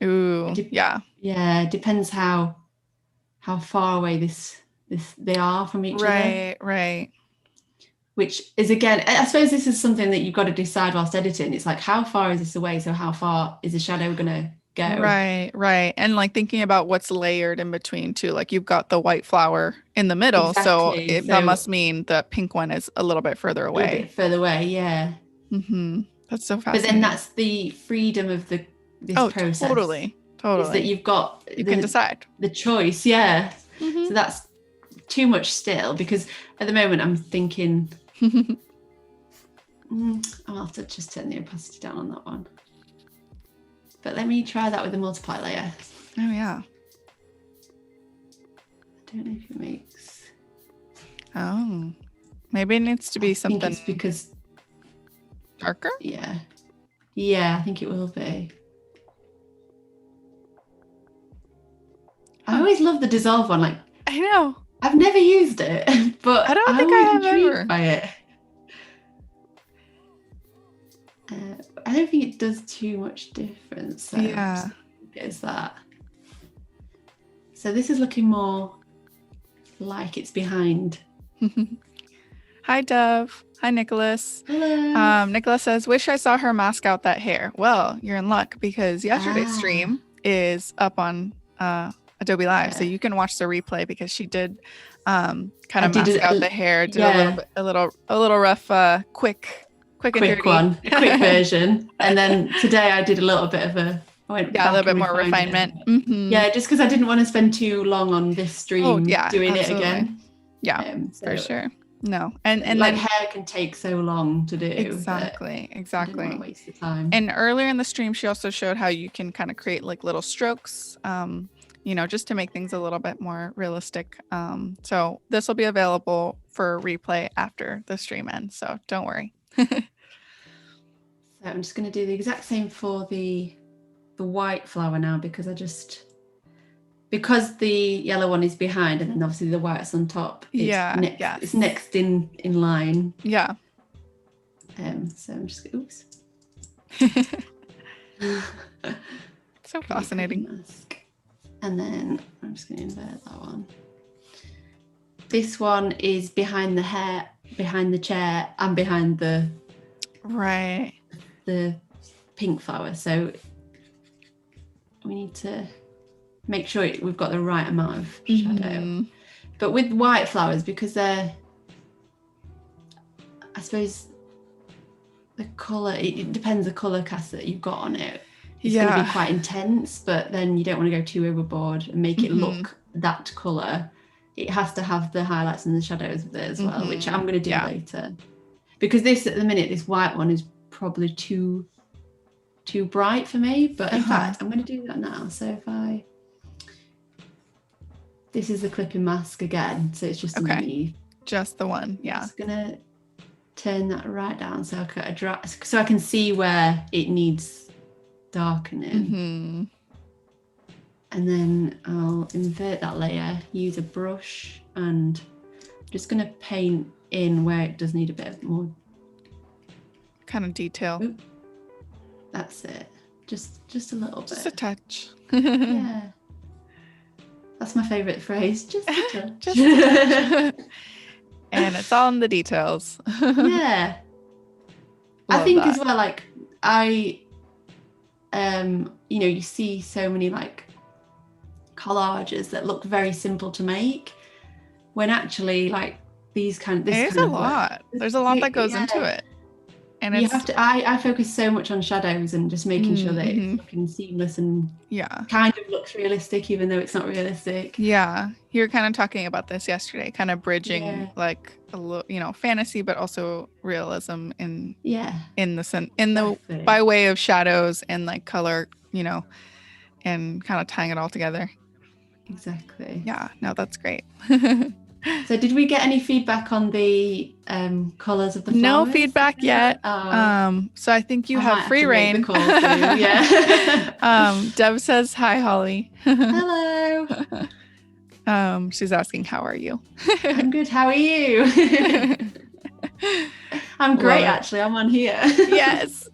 Ooh, yeah. Yeah, it depends how far away they are from each other. Right. Which is, again, I suppose this is something that you've got to decide whilst editing. It's like, how far is this away? So how far is the shadow going to go? Right. And like thinking about what's layered in between too. Like you've got the white flower in the middle. Exactly. So that must mean the pink one is a little bit further away. A little bit further away, yeah. That's so fascinating. But then that's the freedom of this process. Totally. Is that you've got you can decide the choice, yeah. So that's too much still, because at the moment I'm thinking I'll have to just turn the opacity down on that one. But let me try that with the multiply layer. Oh yeah. I don't know if it makes. Oh, maybe it needs to be something. I think it's because darker. Yeah, I think it will be. I always love the dissolve one. Like, I know. I've never used it, but I don't think I have ever. By it. I don't think it does too much difference. So yeah. It's that. So this is looking more like it's behind. Hi, Dove. Hi, Nicholas. Hello. Nicholas says, wish I saw her mask out that hair. Well, you're in luck because yesterday's stream is up on Adobe Live. So you can watch the replay because she did kind of mask out the hair, did a little rough, quick one, a quick version. And then today I did a little bit of a little bit more refinement. Yeah, just because I didn't want to spend too long on this stream doing it again. Yeah, for sure. No, and like then hair can take so long to do. Exactly. I didn't want to waste the time. And earlier in the stream, she also showed how you can kind of create like little strokes, just to make things a little bit more realistic. So this will be available for replay after the stream ends. So don't worry. So I'm just going to do the exact same for the white flower now, because because the yellow one is behind and then obviously the white's on top. It's next in line. Yeah. So I'm just oops. So fascinating. Mask. And then I'm just going to invert that one. This one is behind the hair, behind the chair, and behind the pink flower. So we need to make sure we've got the right amount of shadow. But with white flowers, because they're, I suppose, the colour, it depends the colour cast that you've got on it. It's going to be quite intense, but then you don't want to go too overboard and make it look that colour. It has to have the highlights and the shadows with it as well, which I'm going to do later. Because this, at the minute, this white one is probably too bright for me. But in fact, I'm going to do that now. So if this is the clipping mask again, so it's just underneath. Just the one, yeah. I'm just going to turn that right down so I can see where it needs darkening. And then I'll invert that layer, use a brush, and I'm just going to paint in where it does need a bit more kind of detail. Oop. That's it. Just a little bit. Just a touch. Yeah. That's my favourite phrase. Just a touch. Just a touch. And it's all in the details. Yeah. I think as well, like you see so many like collages that look very simple to make, when actually like there's a lot that goes into it, and you have to I focus so much on shadows and just making sure that it's looking seamless and kind of looks realistic even though it's not realistic. You were kind of talking about this yesterday, kind of bridging like a little fantasy but also realism in the by way of shadows and like color, and kind of tying it all together. Exactly. Yeah, no, that's great. So did we get any feedback on the colours of the No flowers? feedback yet. Oh, So I think you I have might have free to make the reign. call soon. Yeah. Deb says, hi, Holly. Hello. She's asking, how are you? I'm good. How are you? I'm Love great, it. actually. I'm on here. Yes.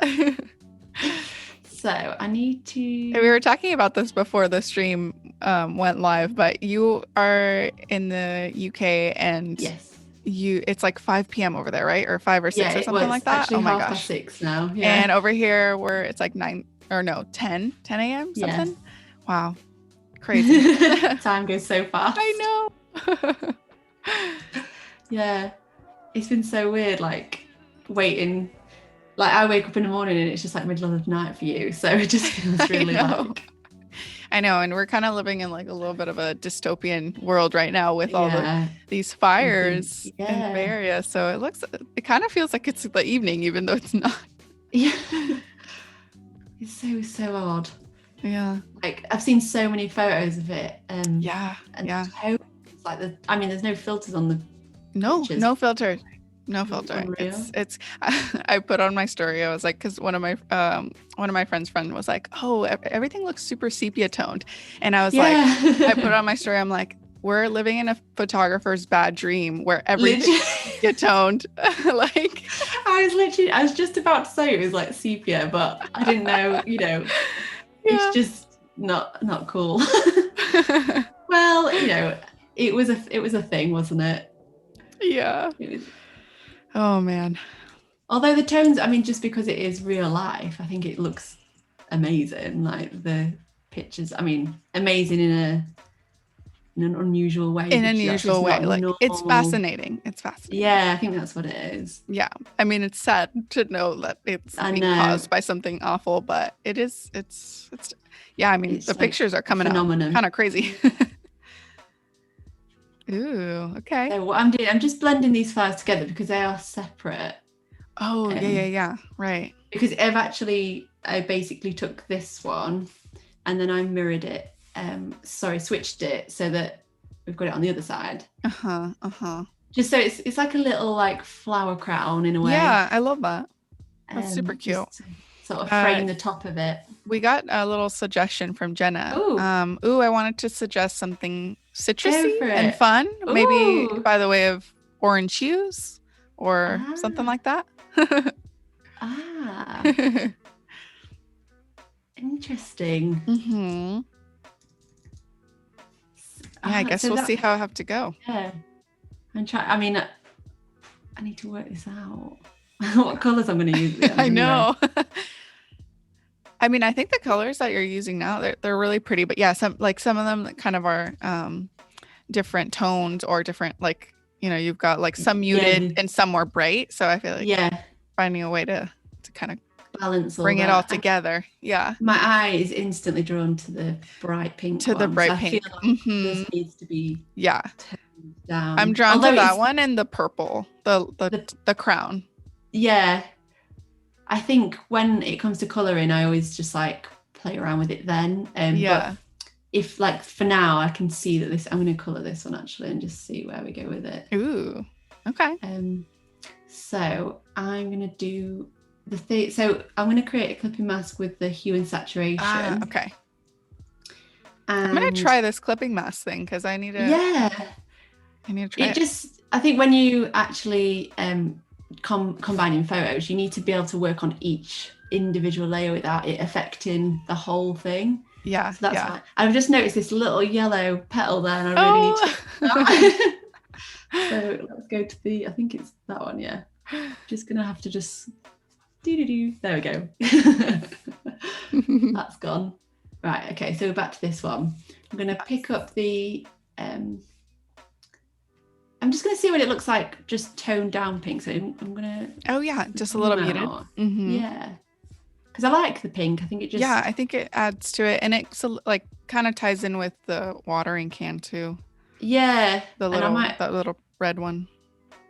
So I need to. We were talking about this before the stream went live, but you are in the UK and Yes. it's like 5 p.m. over there, right? Or 5 or 6 or something like that. Actually Oh my 6:30 now. Yeah. And over here where it's like 9 or no, 10 a.m. something. Yeah. Wow. Crazy. Time goes so fast. I know. Yeah. It's been so weird, like waiting. Like I wake up in the morning and it's just like middle of the night for you. So it just feels really like. I know, and we're kind of living in like a little bit of a dystopian world right now with all these fires in the Bay Area. So it kind of feels like it's the evening, even though it's not. Yeah. It's so odd. Yeah. Like I've seen so many photos of it. Yeah. It's like there's no filters on the pictures. No filter. No filter. Unreal. It's I put on my story. I was like, because one of my friends' was like, oh, everything looks super sepia toned, and I was like, I put on my story. I'm like, we're living in a photographer's bad dream where everything sepia toned. Like I was just about to say it was like sepia, but I didn't know. It's just not cool. Well, it was a thing, wasn't it? Yeah. Oh man. Although the tones, I mean, just because it is real life, I think it looks amazing. Like the pictures, I mean, amazing in an unusual way. In an unusual way. Like it's fascinating. It's fascinating. Yeah, I think that's what it is. Yeah. I mean, it's sad to know that it's being caused by something awful, but it's yeah, I mean, the pictures are coming out kind of crazy. Ooh, okay. So what I'm doing, I'm just blending these files together because they are separate. Oh, yeah. Right. Because I basically took this one and then I mirrored it. Switched it so that we've got it on the other side. Just so it's like a little like flower crown in a way. Yeah, I love that. That's super cute. Sort of frame the top of it. We got a little suggestion from Jenna. I wanted to suggest something citrusy and fun, maybe by the way of orange hues or something like that. Interesting. Yeah, I guess we'll see how I have to go. Yeah, and try. I mean, I need to work this out. What colors I'm going to use? I know. I mean, I think the colors that you're using now, they're really pretty, but yeah, some of them kind of are different tones or different, like, you've got like some muted and some more bright. So I feel like finding a way to kind of balance bring it all together. Yeah. My eye is instantly drawn to the bright pink. The bright pink. I feel like this needs to be toned down. I'm drawn to that one and the purple, the crown. Yeah. I think when it comes to colouring, I always just like play around with it then. But if like for now, I can see that I'm going to colour this one actually and just see where we go with it. Ooh, okay. So I'm going to do so I'm going to create a clipping mask with the hue and saturation. Okay. And I'm going to try this clipping mask thing because I need to. Yeah. I need to try it. I think when you actually combining photos, you need to be able to work on each individual layer without it affecting the whole thing. Yeah. So that's why. I've just noticed this little yellow petal there and I really need to. So let's go to I think it's that one. Yeah. Just going to have to there we go. That's gone. Right. Okay. So back to this one. I'm going to pick up the, I'm just going to see what it looks like, just toned down pink. So I'm going to. Oh, yeah. Just a little muted. Yeah. Because I like the pink. I think it just. Yeah, I think it adds to it. And it like kind of ties in with the watering can too. Yeah. That little red one.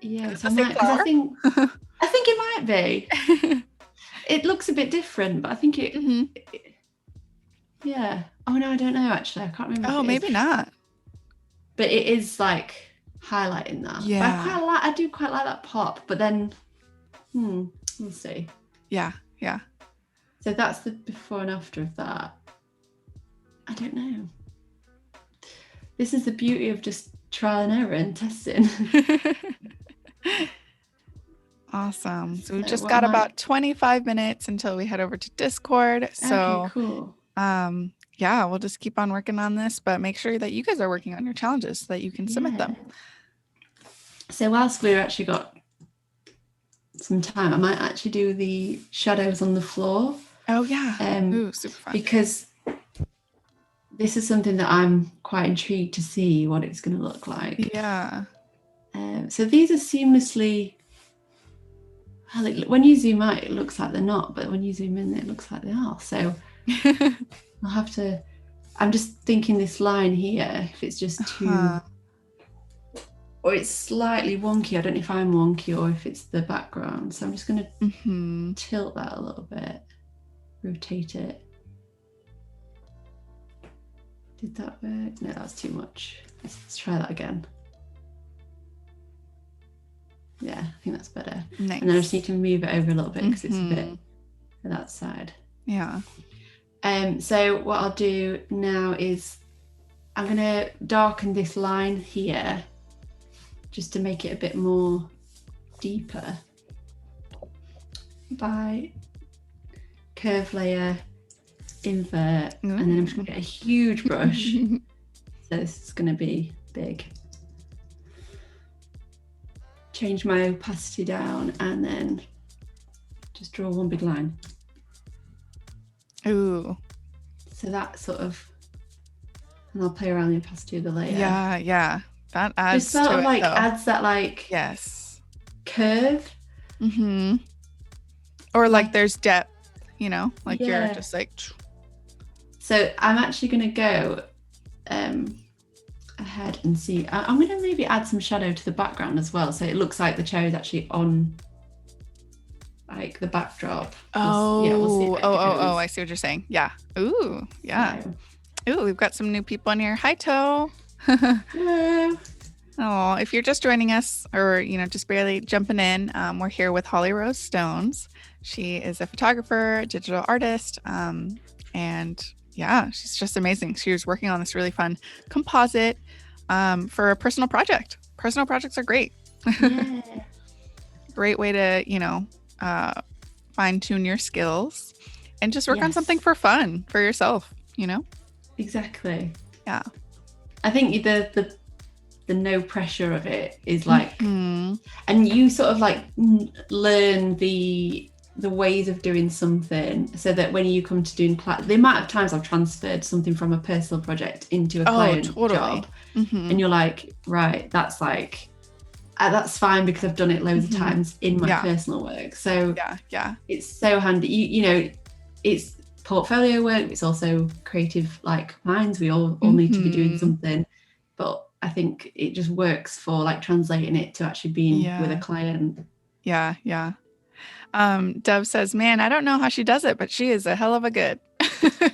Yeah. So I think it might be. It looks a bit different, but I think it yeah. Oh, no, I don't know, actually. I can't remember. Oh, maybe not. But it is like highlighting that. Yeah. But I do quite like that pop, but then we'll see. Yeah. Yeah. So that's the before and after of that. I don't know. This is the beauty of just trial and error and testing. Awesome. So we've So just what got am I- about 25 minutes until we head over to Discord. So Okay, cool. yeah, we'll just keep on working on this, but make sure that you guys are working on your challenges so that you can submit them. So whilst we've actually got some time, I might actually do the shadows on the floor. Oh yeah. Ooh, super fun. Because this is something that I'm quite intrigued to see what it's going to look like. Yeah. So these are seamlessly, when you zoom out, it looks like they're not, but when you zoom in, it looks like they are. So I'll have to, I'm just thinking this line here, if it's just too, or it's slightly wonky. I don't know if I'm wonky or if it's the background. So I'm just going to tilt that a little bit, rotate it. Did that work? No, that's too much. Let's try that again. Yeah, I think that's better. Nice. And then I just need to move it over a little bit because it's a bit to that side. Yeah. So what I'll do now is I'm going to darken this line here just to make it a bit more deeper by curve layer, invert, and then I'm just going to get a huge brush. So this is going to be big. Change my opacity down and then just draw one big line. Ooh. So that sort of, and I'll play around the opacity of the layer. Yeah, yeah. That adds just sort to of it, like though. adds that like yes curve. Or like there's depth, you know, like Yeah. you're just like. So I'm actually going to go ahead and see. I'm going to maybe add some shadow to the background as well, so it looks like the chair is actually on like the backdrop. We'll see I see what you're saying. Yeah. Ooh, yeah. Ooh, we've got some new people in here. Hi, Toe. Hello. Oh, if you're just joining us or, you know, just barely jumping in, we're here with Holly Rose Stones. She is a photographer, digital artist, and yeah, she's just amazing. She was working on this really fun composite for a personal project. Personal projects are great. Yeah. Great way to, you know, fine tune your skills and just work on something for fun for yourself, you know? Exactly. Yeah. I think the no pressure of it is like, and you sort of like learn the ways of doing something so that when you come to doing the amount of times I've transferred something from a personal project into a client job, and you're like, right, that's like that's fine because I've done it loads of times in my personal work. So yeah, it's so handy. You know, it's portfolio work, it's also creative like minds. We all need to be doing something, but I think it just works for like translating it to actually being with a client. Yeah. Dove says, man, I don't know how she does it, but she is a hell of a good.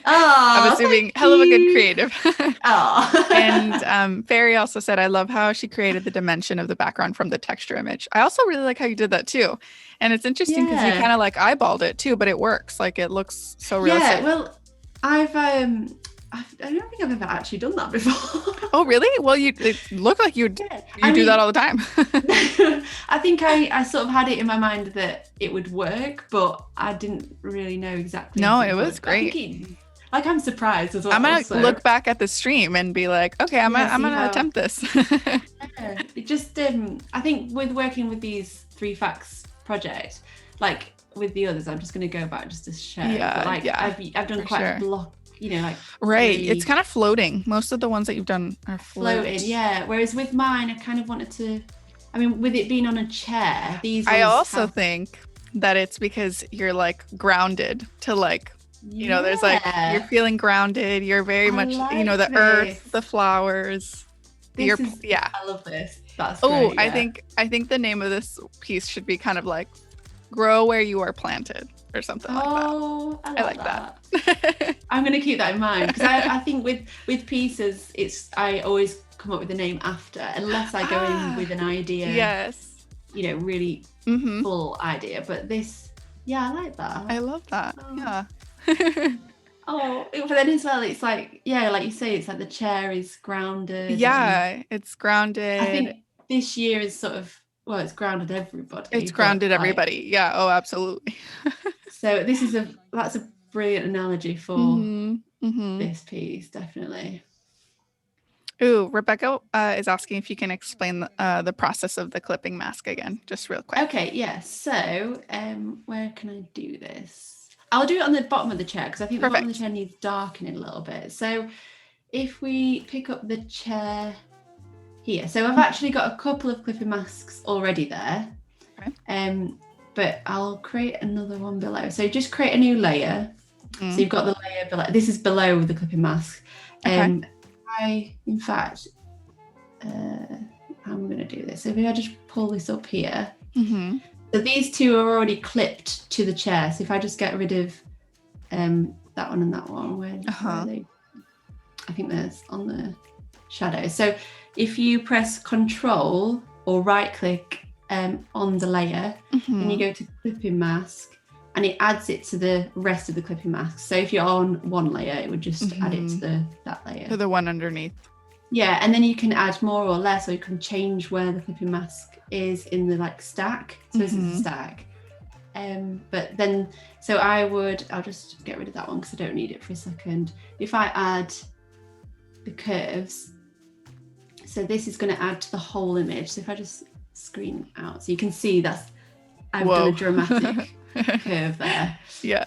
I'm assuming hell of a good creative. And Ferry also said, I love how she created the dimension of the background from the texture image. I also really like how you did that too. And it's interesting because you kind of like eyeballed it too, but it works. Like it looks so realistic. Yeah, well, I don't think I've ever actually done that before. Oh, really? Well, it looked like you do that all the time. I think I sort of had it in my mind that it would work, but I didn't really know exactly. No, it was great. I'm surprised as well. I'm gonna look back at the stream and be like, okay, I'm gonna attempt this. It just I think with working with these 3 facts project, like with the others, I'm just gonna go back just to show. I've done quite a block. You know, like really, it's kind of floating. Most of the ones that you've done are floating. Yeah. Whereas with mine, I kind of wanted to. I mean, with it being on a chair, I also think that it's because you're like grounded to like, you know, there's like you're feeling grounded. You're very much, you know, the earth, the flowers. I love this. That's great, yeah. I think the name of this piece should be kind of like grow where you are planted. Or something like that. I like that. I'm going to keep that in mind because I think with pieces, I always come up with a name after, unless I go in with an idea. Yes. You know, really full idea. But this, yeah, I like that. I love that. Yeah. But then as well, it's like, yeah, like you say, it's like the chair is grounded. Yeah, it's grounded. I think this year is sort of, well, it's grounded everybody. It's grounded everybody. Yeah. Oh, absolutely. So that's a brilliant analogy for this piece, definitely. Ooh, Rebecca is asking if you can explain the process of the clipping mask again, just real quick. Okay, yeah. So where can I do this? I'll do it on the bottom of the chair because I think the bottom of the chair needs darkening a little bit. So if we pick up the chair here, so I've actually got a couple of clipping masks already there. Okay. But I'll create another one below. So just create a new layer. So you've got the layer below. This is below the clipping mask. In fact, I'm going to do this. So if I just pull this up here. So these two are already clipped to the chair. So if I just get rid of that one and that one, where are they? I think there's on the shadow. So if you press Control or right click on the layer, and you go to clipping mask, and it adds it to the rest of the clipping mask. So if you're on one layer, it would just add it to that layer. To the one underneath. Yeah, and then you can add more or less, or you can change where the clipping mask is in the like stack. So this is a stack. But then, so I'll just get rid of that one because I don't need it for a second. If I add the curves, so this is going to add to the whole image. So if I just screen out, so you can see I've done a dramatic curve there. Yeah.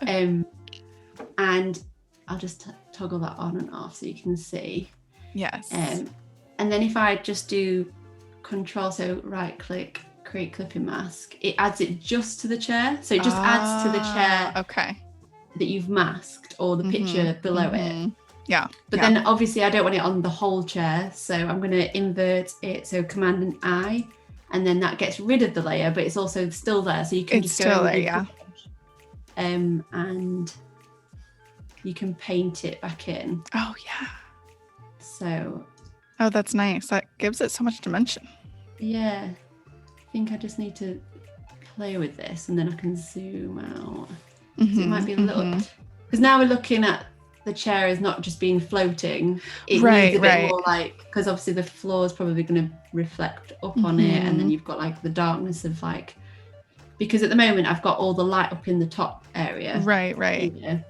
And I'll just toggle that on and off so you can see. Yes. And then if I just do Control, so right click, create clipping mask, it adds it just to the chair. So it just adds to the chair that you've masked, or the picture below it. Yeah. But then obviously I don't want it on the whole chair. So I'm going to invert it. So Command and I, and then that gets rid of the layer, but it's also still there. So you can just go there, and you can paint it back in. Oh yeah. So. Oh, that's nice. That gives it so much dimension. Yeah. I think I just need to play with this, and then I can zoom out. So it might be a little, because now we're looking at the chair is not just being floating. It needs a bit more like, because obviously the floor is probably going to reflect up on it, and then you've got like the darkness of like, because at the moment I've got all the light up in the top area. Right. Yeah.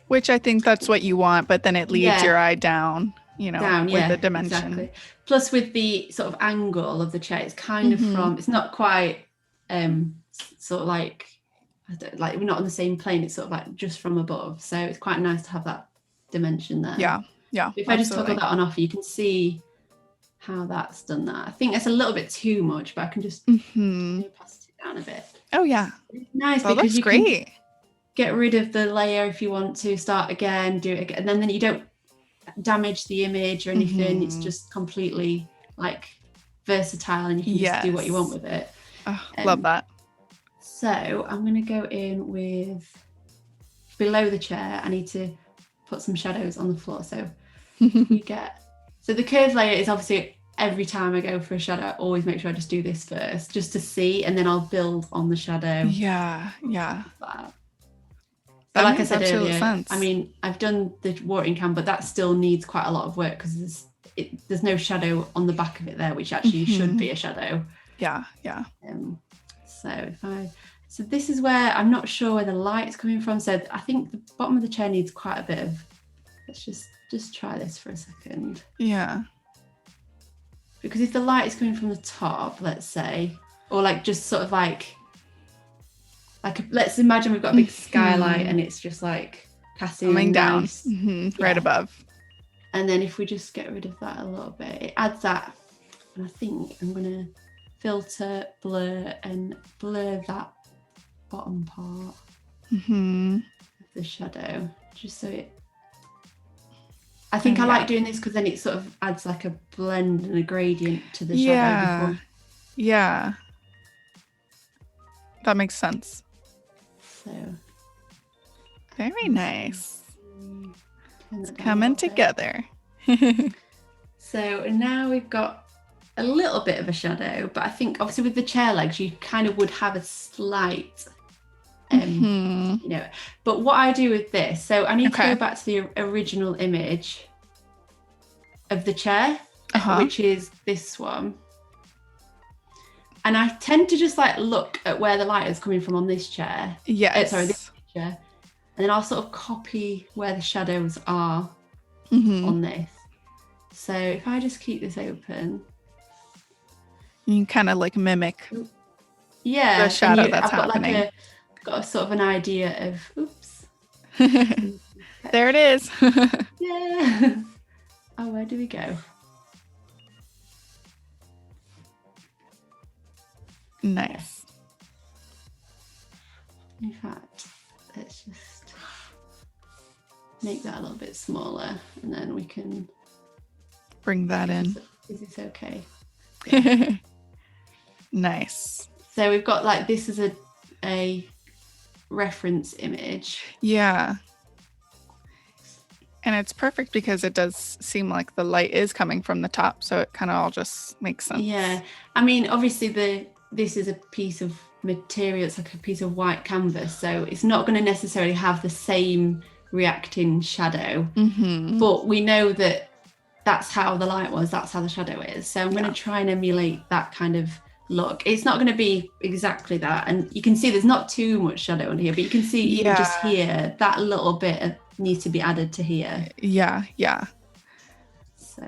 Which I think that's what you want, but then it leads your eye down. With the dimension. Exactly. Plus with the sort of angle of the chair, it's kind of from, it's not quite sort of like we're not on the same plane, it's sort of like just from above. So it's quite nice to have that dimension there. Yeah. If I just toggle that on off, you can see how that's done that. I think it's a little bit too much, but I can just pass it down a bit. Oh yeah. It's nice because you can get rid of the layer if you want to, start again, do it again, and then you don't damage the image or anything. It's just completely like versatile, and you can just do what you want with it. Love that. So I'm going to go in with below the chair. I need to put some shadows on the floor. So so the curved layer is obviously, every time I go for a shadow, I always make sure I just do this first, just to see, and then I'll build on the shadow. Yeah. But like I said earlier, I mean, I've done the watering can, but that still needs quite a lot of work because there's no shadow on the back of it there, which actually should be a shadow. Yeah. So this is where I'm not sure where the light's coming from. So I think the bottom of the chair needs quite a bit of. Let's just try this for a second. Yeah. Because if the light is coming from the top, let's say, or like just sort of like let's imagine we've got a big skylight and it's just like passing down right above. And then if we just get rid of that a little bit, it adds that. And I think I'm going to filter, blur, and blur that bottom part of the shadow, just so it. I think I like doing this because then it sort of adds like a blend and a gradient to the shadow. Yeah. That makes sense. So very nice. It's coming together. So now we've got a little bit of a shadow, but I think obviously with the chair legs, you kind of would have a slight, you know, but what I do with this, so I need to go back to the original image of the chair, which is this one. And I tend to just like look at where the light is coming from on this chair. Yes. Sorry, this chair. And then I'll sort of copy where the shadows are on this. So if I just keep this open. You can kind of like mimic the shadow that's happening. I've got a sort of an idea of, oops. There it is. Yeah. Oh, where do we go? Nice. In fact, let's just make that a little bit smaller and then we can bring that in. Is this okay? Yeah. Nice. So we've got like, this is a reference image. Yeah. And it's perfect because it does seem like the light is coming from the top. So it kind of all just makes sense. Yeah. I mean, obviously this is a piece of material. It's like a piece of white canvas. So it's not going to necessarily have the same reacting shadow. But we know that that's how the light was. That's how the shadow is. So I'm going to try and emulate that kind of look. It's not going to be exactly that. And you can see there's not too much shadow on here, but you can see even just here, that little bit needs to be added to here. Yeah. So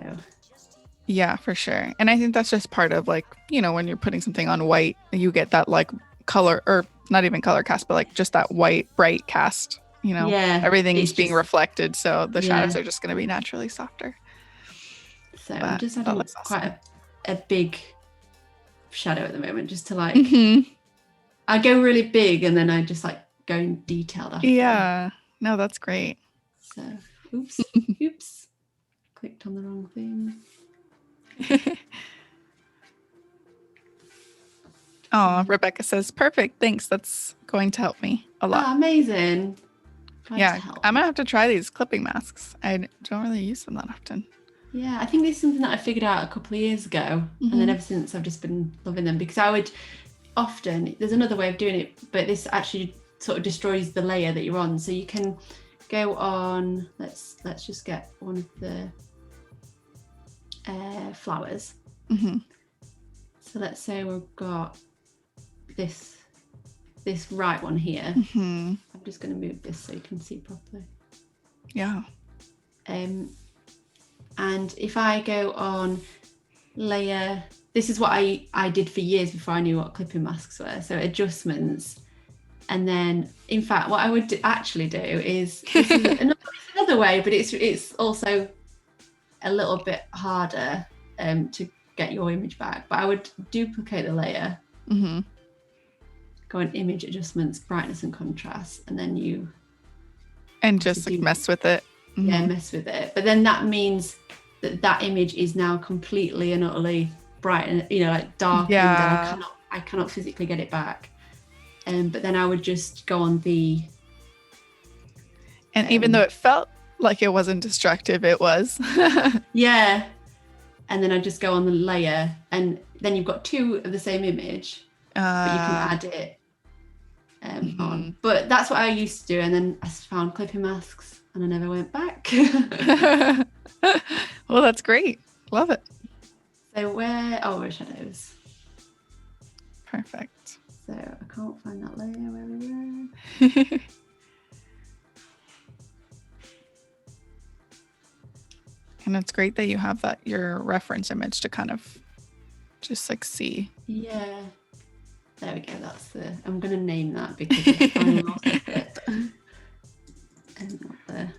yeah, for sure. And I think that's just part of like, you know, when you're putting something on white, you get that like color, or not even color cast, but like just that white bright cast, you know, everything's being reflected. So the shadows are just going to be naturally softer. So I'm just adding quite a big shadow at the moment, just to like, I go really big and then I just like go in detailed after. Yeah, no, that's great. So, oops, clicked on the wrong thing. Oh, Rebecca says, perfect, thanks. That's going to help me a lot. Oh, amazing. Glad I'm gonna have to try these clipping masks. I don't really use them that often. Yeah, I think this is something that I figured out a couple of years ago, and then ever since I've just been loving them, because I would often, there's another way of doing it, but this actually sort of destroys the layer that you're on. So you can go on, let's just get one of the flowers. So let's say we've got this right one here. I'm just going to move this so you can see properly. Yeah. And if I go on layer, this is what I did for years before I knew what clipping masks were. So adjustments. And then, in fact, what I would actually do is, this is another way, but it's also a little bit harder to get your image back. But I would duplicate the layer, go on image adjustments, brightness and contrast, and then just like mess with it. Yeah, mess with it. But then that means that image is now completely and utterly bright and, you know, like dark, and I cannot physically get it back. But then I would just go on the even though it felt like it wasn't destructive, it was. Yeah. And then I just go on the layer, and then you've got two of the same image, but you can add it on. But that's what I used to do, and then I found clipping masks and I never went back. Well, that's great. Love it. So where shadows. Perfect. So I can't find that layer where we were. And it's great that you have your reference image to kind of just like see. Yeah. There we go. I'm going to name that because I finally lost it. And not there.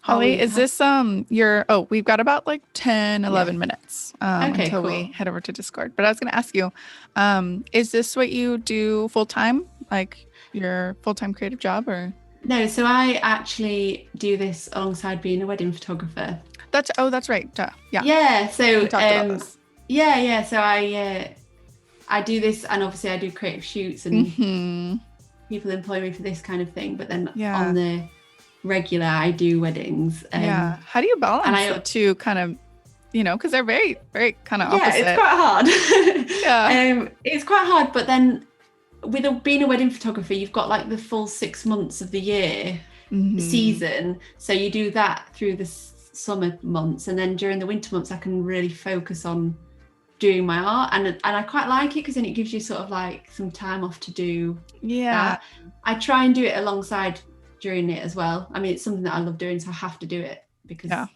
Holly, is this we've got about like 11 minutes until we head over to Discord. But I was going to ask you, is this what you do full time, like your full-time creative job, or? No, so I actually do this alongside being a wedding photographer. That's right. Duh. Yeah. Yeah. So we talked about this. Yeah. So I do this, and obviously I do creative shoots, and people employ me for this kind of thing. But then on the regular, I do weddings. Yeah. How do you And balance the two kind of, because they're very, very kind of yeah, opposite. it's quite hard. Yeah. It's quite hard, but then with being a wedding photographer, you've got like the full 6 months of the year season. So you do that through the summer months, and then during the winter months, I can really focus on doing my art, and I quite like it because then it gives you sort of like some time off to do that. I try and do it alongside during it as well. I mean, it's something that I love doing, so I have to do it because I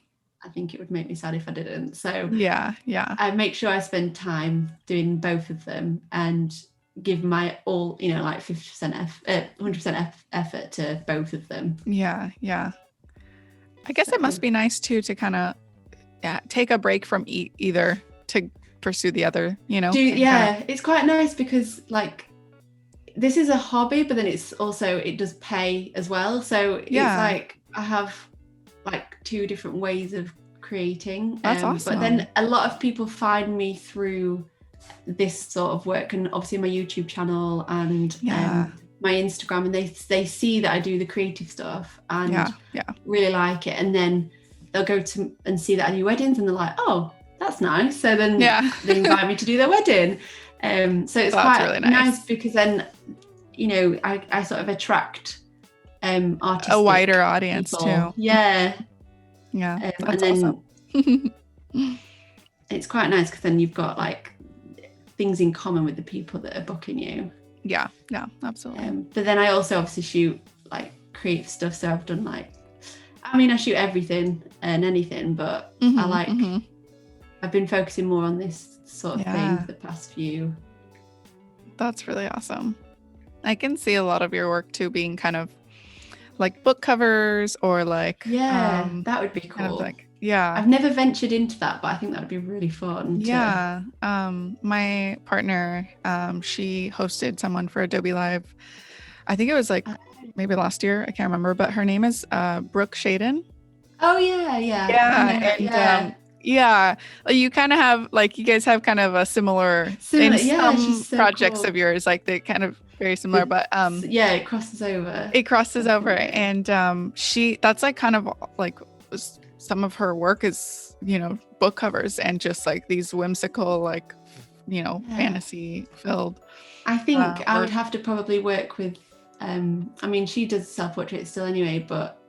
think it would make me sad if I didn't. So I make sure I spend time doing both of them and give my all, like 50% 100% effort to both of them. I guess it must be nice too to kind of take a break from either to pursue the other, It's quite nice because like this is a hobby, but then it's also, it does pay as well, so it's like I have like two different ways of creating. That's awesome. But then a lot of people find me through this sort of work, and obviously my YouTube channel and my Instagram, and they see that I do the creative stuff and really like it, and then they'll go to and see that I do weddings, and they're like, oh, that's nice. So then they invite me to do their wedding. So it's quite really nice because then, I sort of attract artistic a wider audience people. too. And then it's quite nice because then you've got like things in common with the people that are booking you. Yeah, absolutely. But then I also obviously shoot like creative stuff, so I've done like, I shoot everything and anything, but I like I've been focusing more on this sort of thing for the past few. That's really awesome. I can see a lot of your work too being kind of like book covers or like that would be cool. Kind of like, I've never ventured into that, but I think that would be really fun. My partner, she hosted someone for Adobe Live. I think it was like maybe last year. I can't remember, but her name is Brooke Shaden. Oh you kind of have like, you guys have kind of a similar in some projects of yours, like they kind of very similar, but it crosses over. And that's like kind of like some of her work is, book covers and just like these whimsical, like, fantasy filled. I think I would have to probably work with she does self-portrait still anyway, but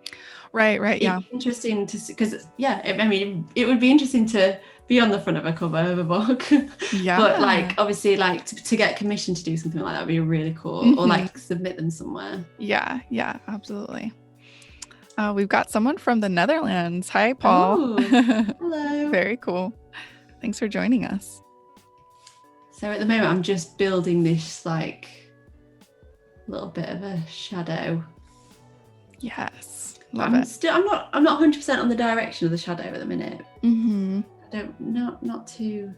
right interesting to see, because it would be interesting to be on the front of a cover of a book. But like obviously like to get commissioned to do something like that would be really cool. Or like submit them somewhere. Absolutely. We've got someone from the Netherlands. Hi, Paul. Hello. Very cool. Thanks for joining us. So at the moment I'm just building this like little bit of a shadow. Yes. I'm not 100% on the direction of the shadow at the minute. Not too,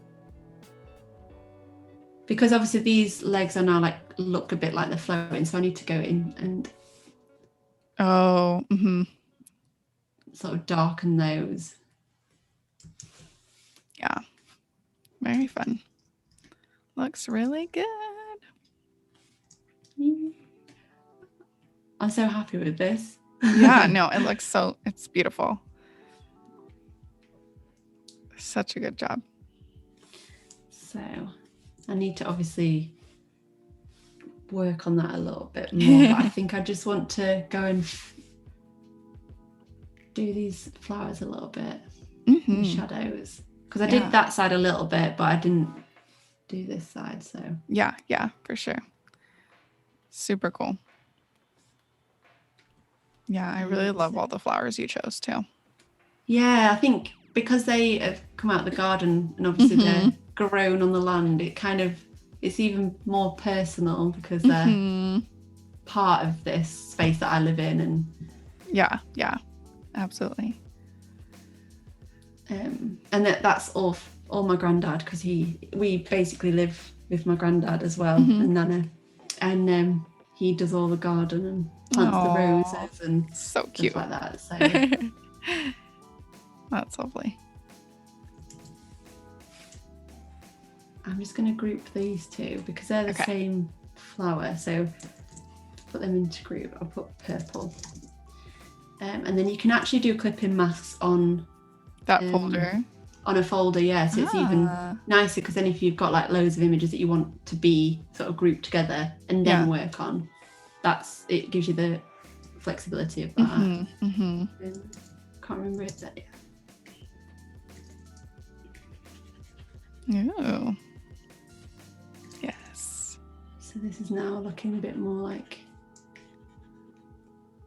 because obviously these legs are now like look a bit like they're flowing, so I need to go in and sort of darken those. Very fun. Looks really good. I'm so happy with this. It looks it's beautiful. Such a good job. So I need to obviously work on that a little bit more. But I think I just want to go and do these flowers a little bit, shadows, because I did that side a little bit, but I didn't do this side. So yeah, for sure. Super cool. I really love all the flowers you chose too. I think because they have come out of the garden and obviously they're grown on the land, it's even more personal because they're part of this space that I live in. And absolutely. And that's all my granddad, because we basically live with my granddad as well, and Nana, and he does all the garden and plants the roses and so cute like that. So that's lovely. I'm just going to group these two because they're the same flower. So to put them into group, I'll put purple. And then you can actually do clipping masks on that folder. On a folder, yeah. So it's even nicer, because then if you've got like loads of images that you want to be sort of grouped together and then work on, it gives you the flexibility of that. Can't remember it yet. Oh, yes. So this is now looking a bit more like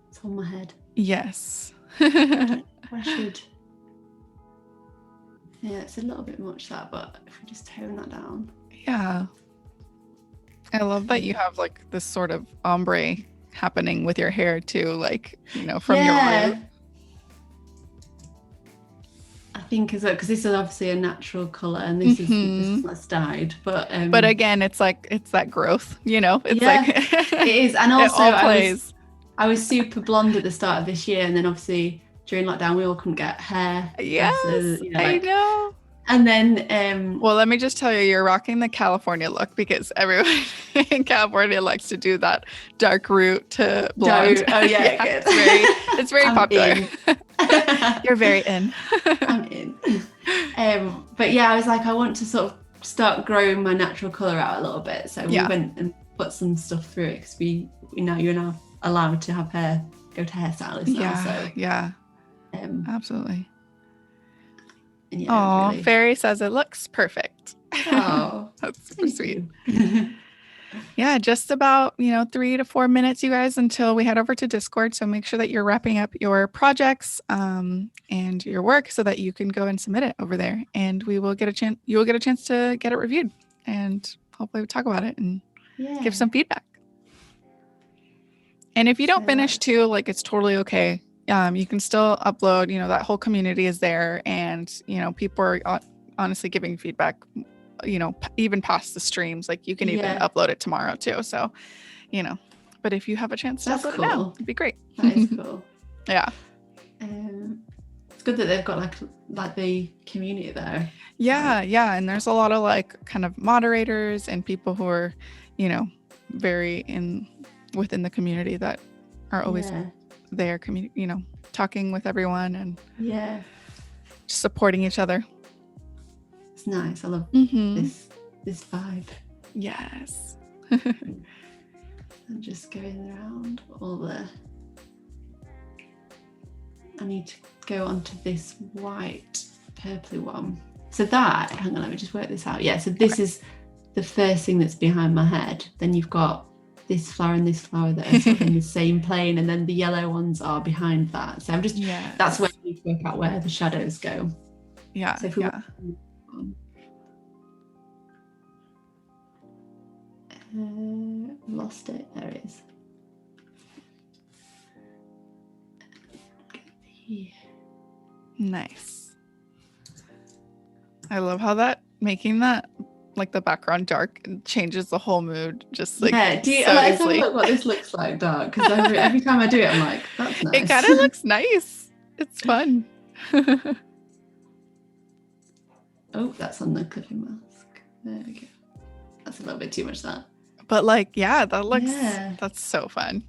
it's on my head. Yes. I should. Yeah, it's a little bit much that, but if we just tone that down. Yeah. I love that you have like this sort of ombre happening with your hair too, like, you know, from your root. I think as well, because this is obviously a natural color, and this is less dyed, but again, it's like, it's that growth, you know. It's like it is. And also it all plays. I was super blonde at the start of this year, and then obviously during lockdown we all couldn't get hair. Yes, you know, I know. And then well, let me just tell you, you're rocking the California look, because everyone in California likes to do that dark root to blonde. Oh yeah, it's very popular. You're very in. I'm in. But yeah, I was like, I want to sort of start growing my natural color out a little bit, so we went and put some stuff through it, because you're now allowed to have hair, go to hairstylists now. So absolutely. Yeah, really... Fairy says it looks perfect. Oh, that's super sweet. Yeah, just about 3 to 4 minutes, you guys, until we head over to Discord. So make sure that you're wrapping up your projects and your work, so that you can go and submit it over there, and we will get a chance. You will get a chance to get it reviewed, and hopefully we talk about it and give some feedback. And if you don't finish too, like, it's totally okay. You can still upload, that whole community is there, and, people are honestly giving feedback, even past the streams. Like, you can even upload it tomorrow too. So, but if you have a chance to upload it now, it'd be great. That is cool. Yeah. It's good that they've got like the community there. Yeah. Yeah. And there's a lot of like kind of moderators and people who are, very within the community that are always there, talking with everyone and just supporting each other. It's nice. I love this vibe. Yes. I'm just going around all I need to go onto this white purpley one. So hang on, let me just work this out. Yeah, so this is the first thing that's behind my head. Then you've got this flower and this flower that are sort of in the same plane, and then the yellow ones are behind that. So I'm just that's where we need to work out where the shadows go. Yeah. So if we lost it. There it is. Nice. I love how making that like the background dark changes the whole mood. Just like do you let's have a look what this looks like dark, because every time I do it, I'm like, that's nice. It kind of looks nice. It's fun. Oh, that's on the clipping mask. There we go. That's a little bit too much, that. But like, that looks that's so fun.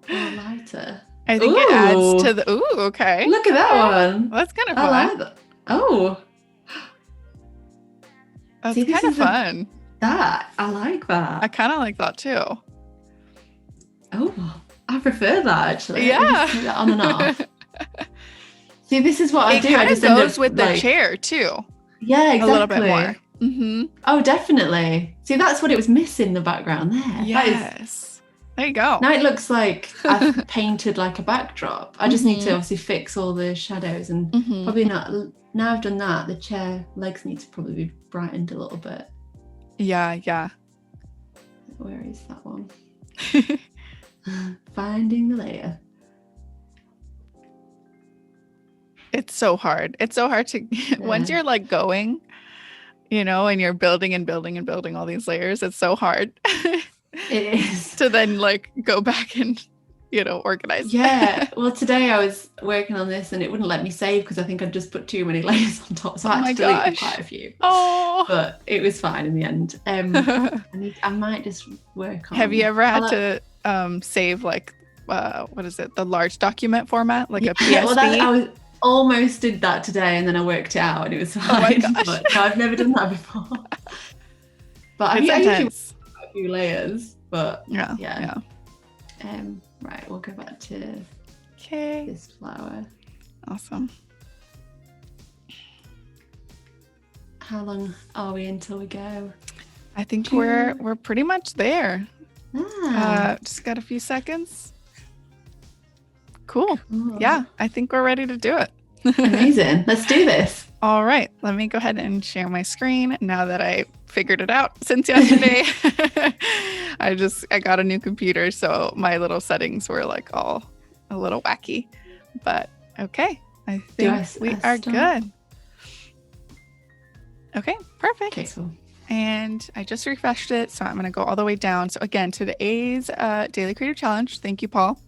Lighter. I think it adds to the okay. Look at that one. That's kind of fun. I like that. That's kind of fun. I like that. I kind of like that too. Oh, I prefer that actually. Yeah. That on and off. See, this is what I do. It kind of goes with the chair too. Yeah, exactly. A little bit more. Mm-hmm. Oh, definitely. See, that's what it was missing in the background there. Yes. There you go. Now it looks like I've painted like a backdrop. I just need to obviously fix all the shadows, and probably not. Now I've done that, the chair legs need to probably be brightened a little bit. Yeah. Where is that one? Finding the layer. It's so hard. It's so hard to once you're like going, and you're building and building and building all these layers. It's so hard. It is. To then like go back and organize. Yeah. Well, today I was working on this and it wouldn't let me save because I think I'd just put too many layers on top. So I had to delete quite a few. Oh. But it was fine in the end. I might just work on. Have you ever had to save like what is it? The large document format, like a Yeah, well, PSV. I almost did that today, and then I worked it out, and it was fine. Oh my gosh. But no, I've never done that before. But I It's usually intense. a few layers, but Yeah. right, we'll go back to Okay. this flower. Awesome. How long are we until we go? I think we're pretty much there. Just got a few seconds. Cool. Yeah, I think we're ready to do it. Amazing. Let's do this. All right, let me go ahead and share my screen now that I figured it out since yesterday. I got a new computer, so my little settings were like all a little wacky, but okay. I think we are good. Okay, perfect. Okay, cool. And I just refreshed it, so I'm going to go all the way down. So again, today's Daily Creative Challenge, thank you, Paul,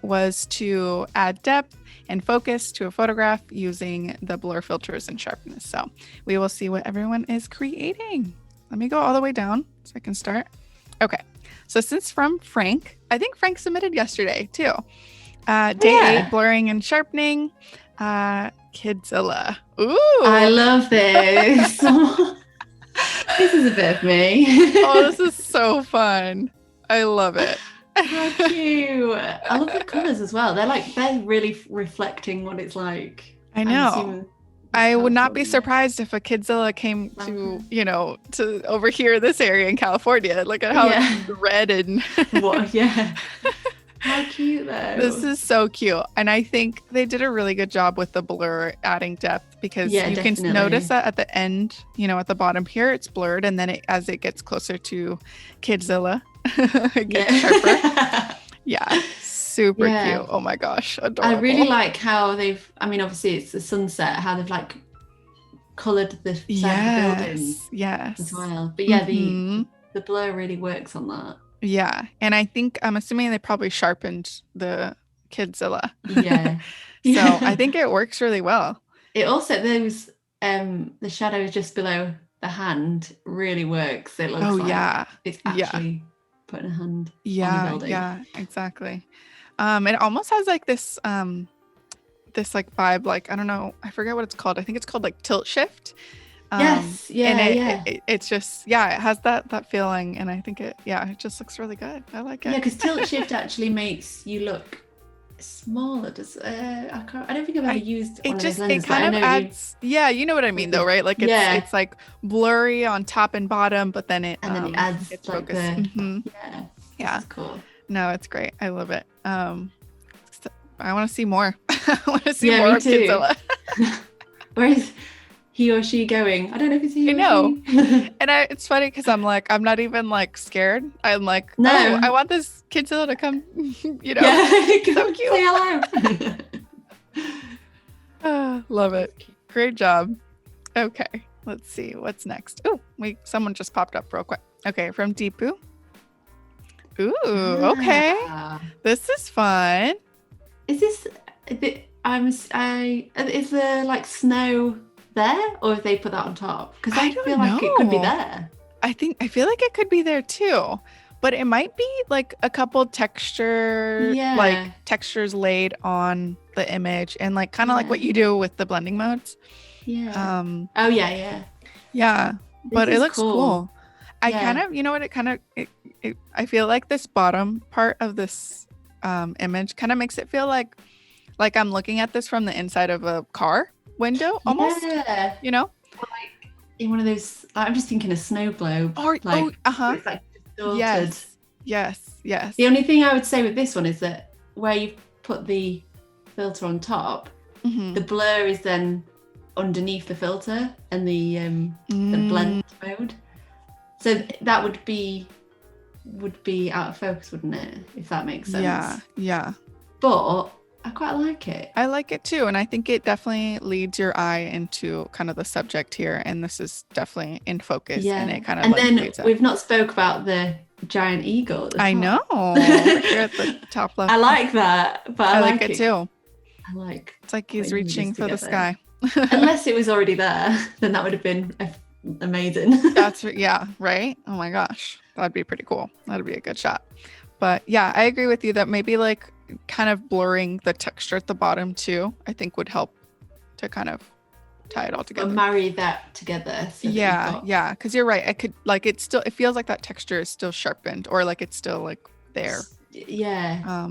was to add depth and focus to a photograph using the blur filters and sharpness. So we will see what everyone is creating. Let me go all the way down so I can start. Okay, so this is from Frank. I think Frank submitted yesterday too. Day 8 blurring and sharpening. Kidzilla. Ooh, I love this. This is a bit of me. Oh, this is so fun. I love it. How cute. I love the colours as well. They're really reflecting what it's like. I know. I would not be surprised if a Kidzilla came to, to over here, this area in California. Look at how it's red and what? Yeah. How cute though. This is so cute. And I think they did a really good job with the blur adding depth, because you can notice that at the end, at the bottom here, it's blurred. And then as it gets closer to Kidzilla, it gets sharper. Yeah. Super cute. Oh my gosh. Adorable. I really like how obviously it's the sunset, how they've like coloured the side of the buildings as well. But the blur really works on that. Yeah. And I'm assuming they probably sharpened the Kidzilla. Yeah. So I think it works really well. It also, those the shadows just below the hand really works. It looks it's actually putting a hand on the building. Yeah, exactly. It almost has like this this like vibe, like, I don't know, I forget what it's called. I think it's called like tilt shift. Yes. It's just, it has that feeling, and I think it just looks really good. I like it. Yeah, because tilt shift actually makes you look smaller. I don't think I've ever used one of those lenses. It kind of adds, you know what I mean though, right? Like it's like blurry on top and bottom, but then it adds it's like focused. yeah. That's cool. No, it's great. I love it. I want to see more. I want to see more of Kidzilla. Where is he or she going? I don't know if it's he or she. And it's funny because I'm not even like scared. I'm like, no, I want this Kidzilla to come, so cute. Say hello. Love it. Great job. Okay, let's see what's next. Oh, someone just popped up real quick. Okay, from Deepu. Ooh, okay. This is fun. Is this is there like snow there, or if they put that on top? Because I feel like it could be there. I feel like it could be there too, but it might be like a couple textures laid on the image, and like kind of like what you do with the blending modes. Yeah. Yeah, but it looks cool. I kind of, I feel like this bottom part of this image kind of makes it feel like I'm looking at this from the inside of a car window almost. Yeah. Or like in one of those, I'm just thinking a snow globe. It's like distorted. Yes. The only thing I would say with this one is that where you put the filter on top, the blur is then underneath the filter and the blend mode. So that would be out of focus, wouldn't it? If that makes sense. Yeah. But I quite like it. I like it too, and I think it definitely leads your eye into kind of the subject here, and this is definitely in focus. Yeah. And it kind of and then we've not spoke about the giant eagle. I know. Here at the top left. I like that, but I like it too. It's like he's reaching for the sky. Unless it was already there, then that would have been amazing. That's right. Oh my gosh, that'd be pretty cool. That'd be a good shot. But yeah, I agree with you that maybe like kind of blurring the texture at the bottom too, I think would help to kind of tie it all Or together. marry that together. So that Yeah, you've got, yeah, because you're right. I could like it feels like that texture is still sharpened or like it's still like there. yeah.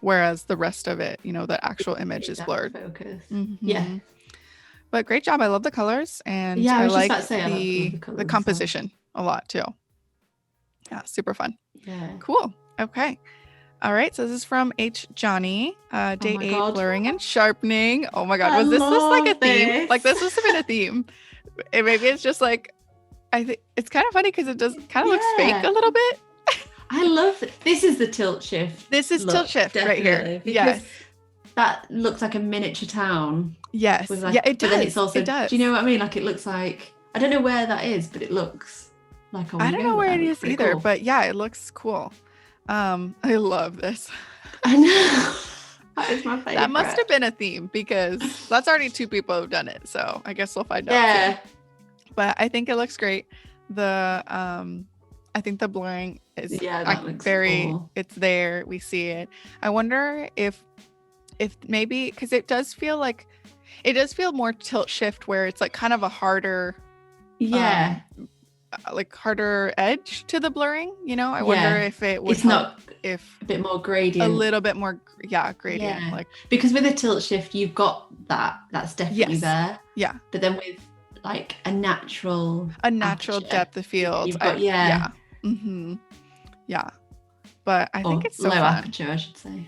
Whereas the rest of it, you know, the actual image is Out of blurred. focus. Mhm. Yeah. But great job. I love the colors and Yeah, I I was just about like to say I love the colours the as well. composition a lot too. Yeah, super fun. Yeah. Cool. Okay. All right. So this is from H. Johnny. Day my 8, God. blurring and sharpening. Oh my God. I Was this like a love theme? this. Like this must have been a theme. Maybe it's just like, I think it's kind of funny because it does kind of looks fake a little bit. I love it. This is the tilt shift. This is look, tilt shift right here. because Yes. that looks like a miniature town. Yes. With like, Yeah, it does. But then it's also, it does. do you know what I mean? Like it looks like, I don't know where that is, but it looks like I don't know where it is either, but yeah, it looks cool. I love this. I know. That is my favorite. That must have been a theme because that's already 2 people who've done it. So I guess we'll find out. Yeah. Soon. But I think it looks great. The I think the blurring is that looks very cool. It's there. We see it. I wonder if maybe because it does feel more tilt shift where it's like kind of a harder like harder edge to the blurring, you know. I wonder if it would if a bit more gradient, a little bit more gradient, like because with a tilt shift you've got that's definitely there, but then with like a natural aperture, depth of field, you've got but I think it's so low fun. aperture, I should say.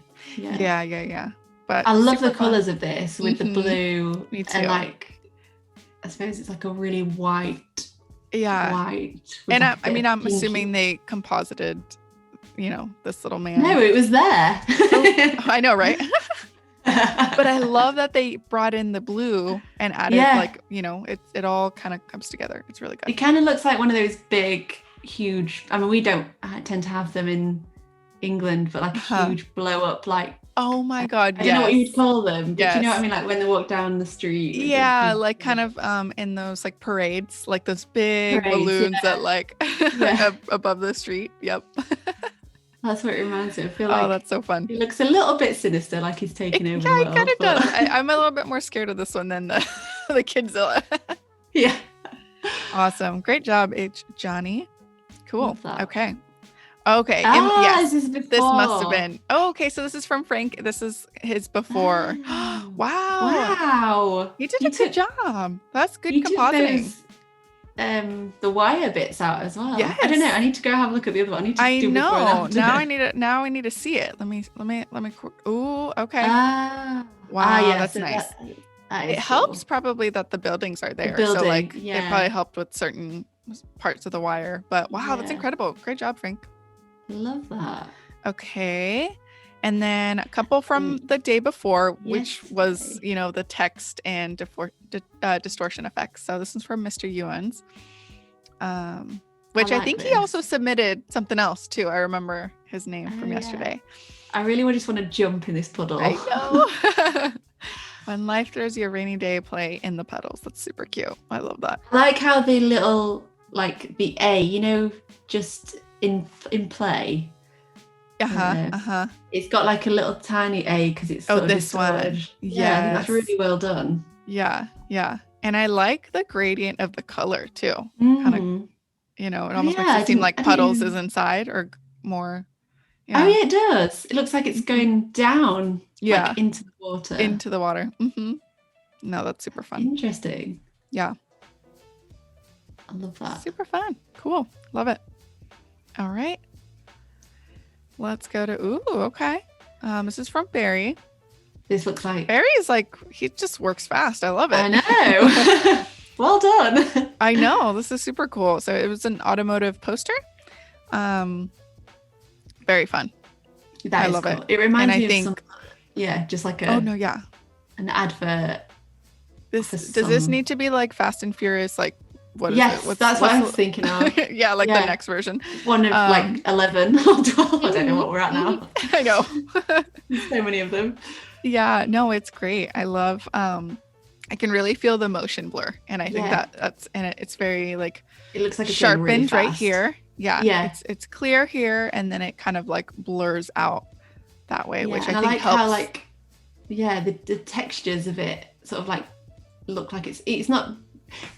But I love the fun. colors of this with the blue. Me too. And like I suppose it's like a really white and I'm assuming they composited, you know, this little man. No, it was there. I know, right? But I love that they brought in the blue and added like, you know, it all kind of comes together. It's really good. It kind of looks like one of those big, huge, I mean, we don't tend to have them in England, but like a huge blow up, like, oh my God, I don't know what you'd call them, but yes. you know what I mean? Like when they walk down the street. Yeah, like kind of in those like parades, like those big balloons that like above the street. Yep. That's what it reminds me of. I feel like that's so fun. He looks a little bit sinister, like he's taking over the world. Yeah, it kind of does. I'm a little bit more scared of this one than the Kidzilla. Yeah. Awesome. Great job, H. Johnny. Cool. Okay. Yes. This must have been. Oh, okay. So this is from Frank. This is his before. Wow. He did a good job. That's good compositing. The wire bits out as well. Yes. I don't know. I need to go have a look at the other one. I know. Now I need to see it. Let me. Ooh, okay. Wow, that's nice. It helps probably that the buildings are there. So like it probably helped with certain parts of the wire. But wow, that's incredible. Great job, Frank. Love that. Okay. And then a couple from the day before, which was, you know, the text and distortion effects. So this is from Mr. Ewan's, which I think he also submitted something else too. I remember his name from yesterday. I really just want to jump in this puddle. I know. When life throws you a rainy day, play in the puddles. That's super cute. I love that. I like how the little, like the A, you know, just in play. It's got like a little tiny A because it's sort of this one. Yeah, I think that's really well done. Yeah. And I like the gradient of the color too. Kind of, you know, it almost makes it seem like puddles is inside or more. Oh yeah, it does. It looks like it's going down. Like into the water. Into the water. No, that's super fun. Interesting. Yeah. I love that. Super fun. Cool. Love it. All right. Let's go to, okay. This is from Barry. This looks like... Barry's like, he just works fast. I love it. I know. Well done. I know. This is super cool. So it was an automotive poster. Very fun. I love it. It reminds me of some... Yeah, just like an advert. Does this need to be like Fast and Furious, like what is it? That's what I was thinking of. The next version. One of like 11 or 12. I don't know what we're at now. I know. So many of them. Yeah, no, it's great. I love I can really feel the motion blur. And I think that's and it's very like it looks like it's sharpened really right here. Yeah, Yeah. it's clear here, and then it kind of like blurs out that way, Yeah. which And I I think like how helps. like, yeah, the textures of it sort of like look like it's not,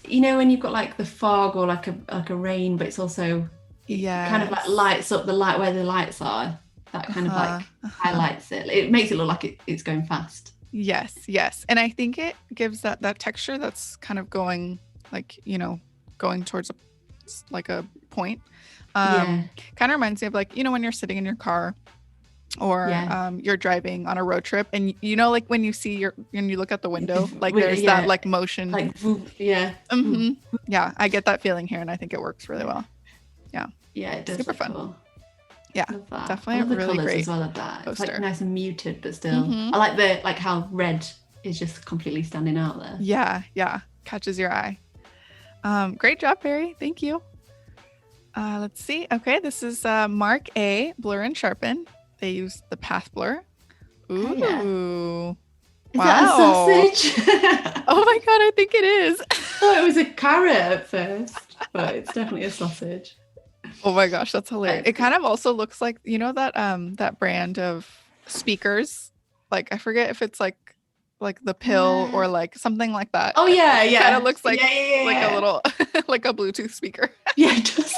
you know, when you've got like the fog or like a rain, but it's also, it kind of like Yes. lights up the light where the lights are. That kind of Uh-huh. like Uh-huh. highlights it. It makes it look like it's going fast. Yes, yes. And I think it gives that texture that's kind of going like, going towards like a point. Yeah. Kind of reminds me of like, when you're sitting in your car or Yeah. you're driving on a road trip and like when you look out the window, like there's that Yeah. like motion. Like, yeah. Hmm. Yeah, I get that feeling here and I think it works really well. Yeah. Yeah, it does Super look fun. cool. Yeah, Love that. I definitely a love the really colours as great well of that. It's like poster. nice and muted, but still. Hmm. I like how red is just completely standing out there. Yeah. Catches your eye. Great job, Barry. Thank you. Let's see. Okay, this is Mark A, Blur and Sharpen. They use the path blur. Ooh. Oh, yeah. Is Wow. that a sausage? Oh my god, I think it is. I thought it was a carrot at first, but it's definitely a sausage. Oh my gosh, that's hilarious. That's It kind of also looks like, that brand of speakers. Like I forget if it's like the pill or like something like that. Oh yeah, It yeah. kind of looks like yeah. a little like a Bluetooth speaker. Yeah, it does.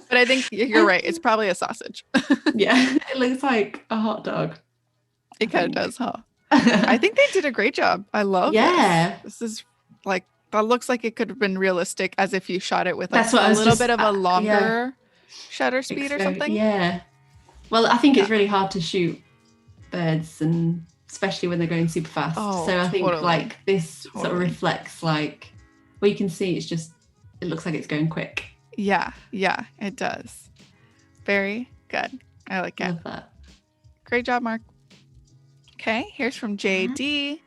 But I think you're right. It's probably a sausage. Yeah, it looks like a hot dog. It kind of does, huh? I think they did a great job. I love Yeah. this. This is like, that looks like it could have been realistic as if you shot it with like That's what a I was little just bit of a longer yeah. shutter speed or something. Yeah. Well, I think it's really hard to shoot birds, and especially when they're going super fast. Oh, so I think totally. like this sort of reflects like, well, you can see it looks like it's going quick. Yeah, it does. Very good. I like it. Love that. Great job, Mark. Okay, here's from JD.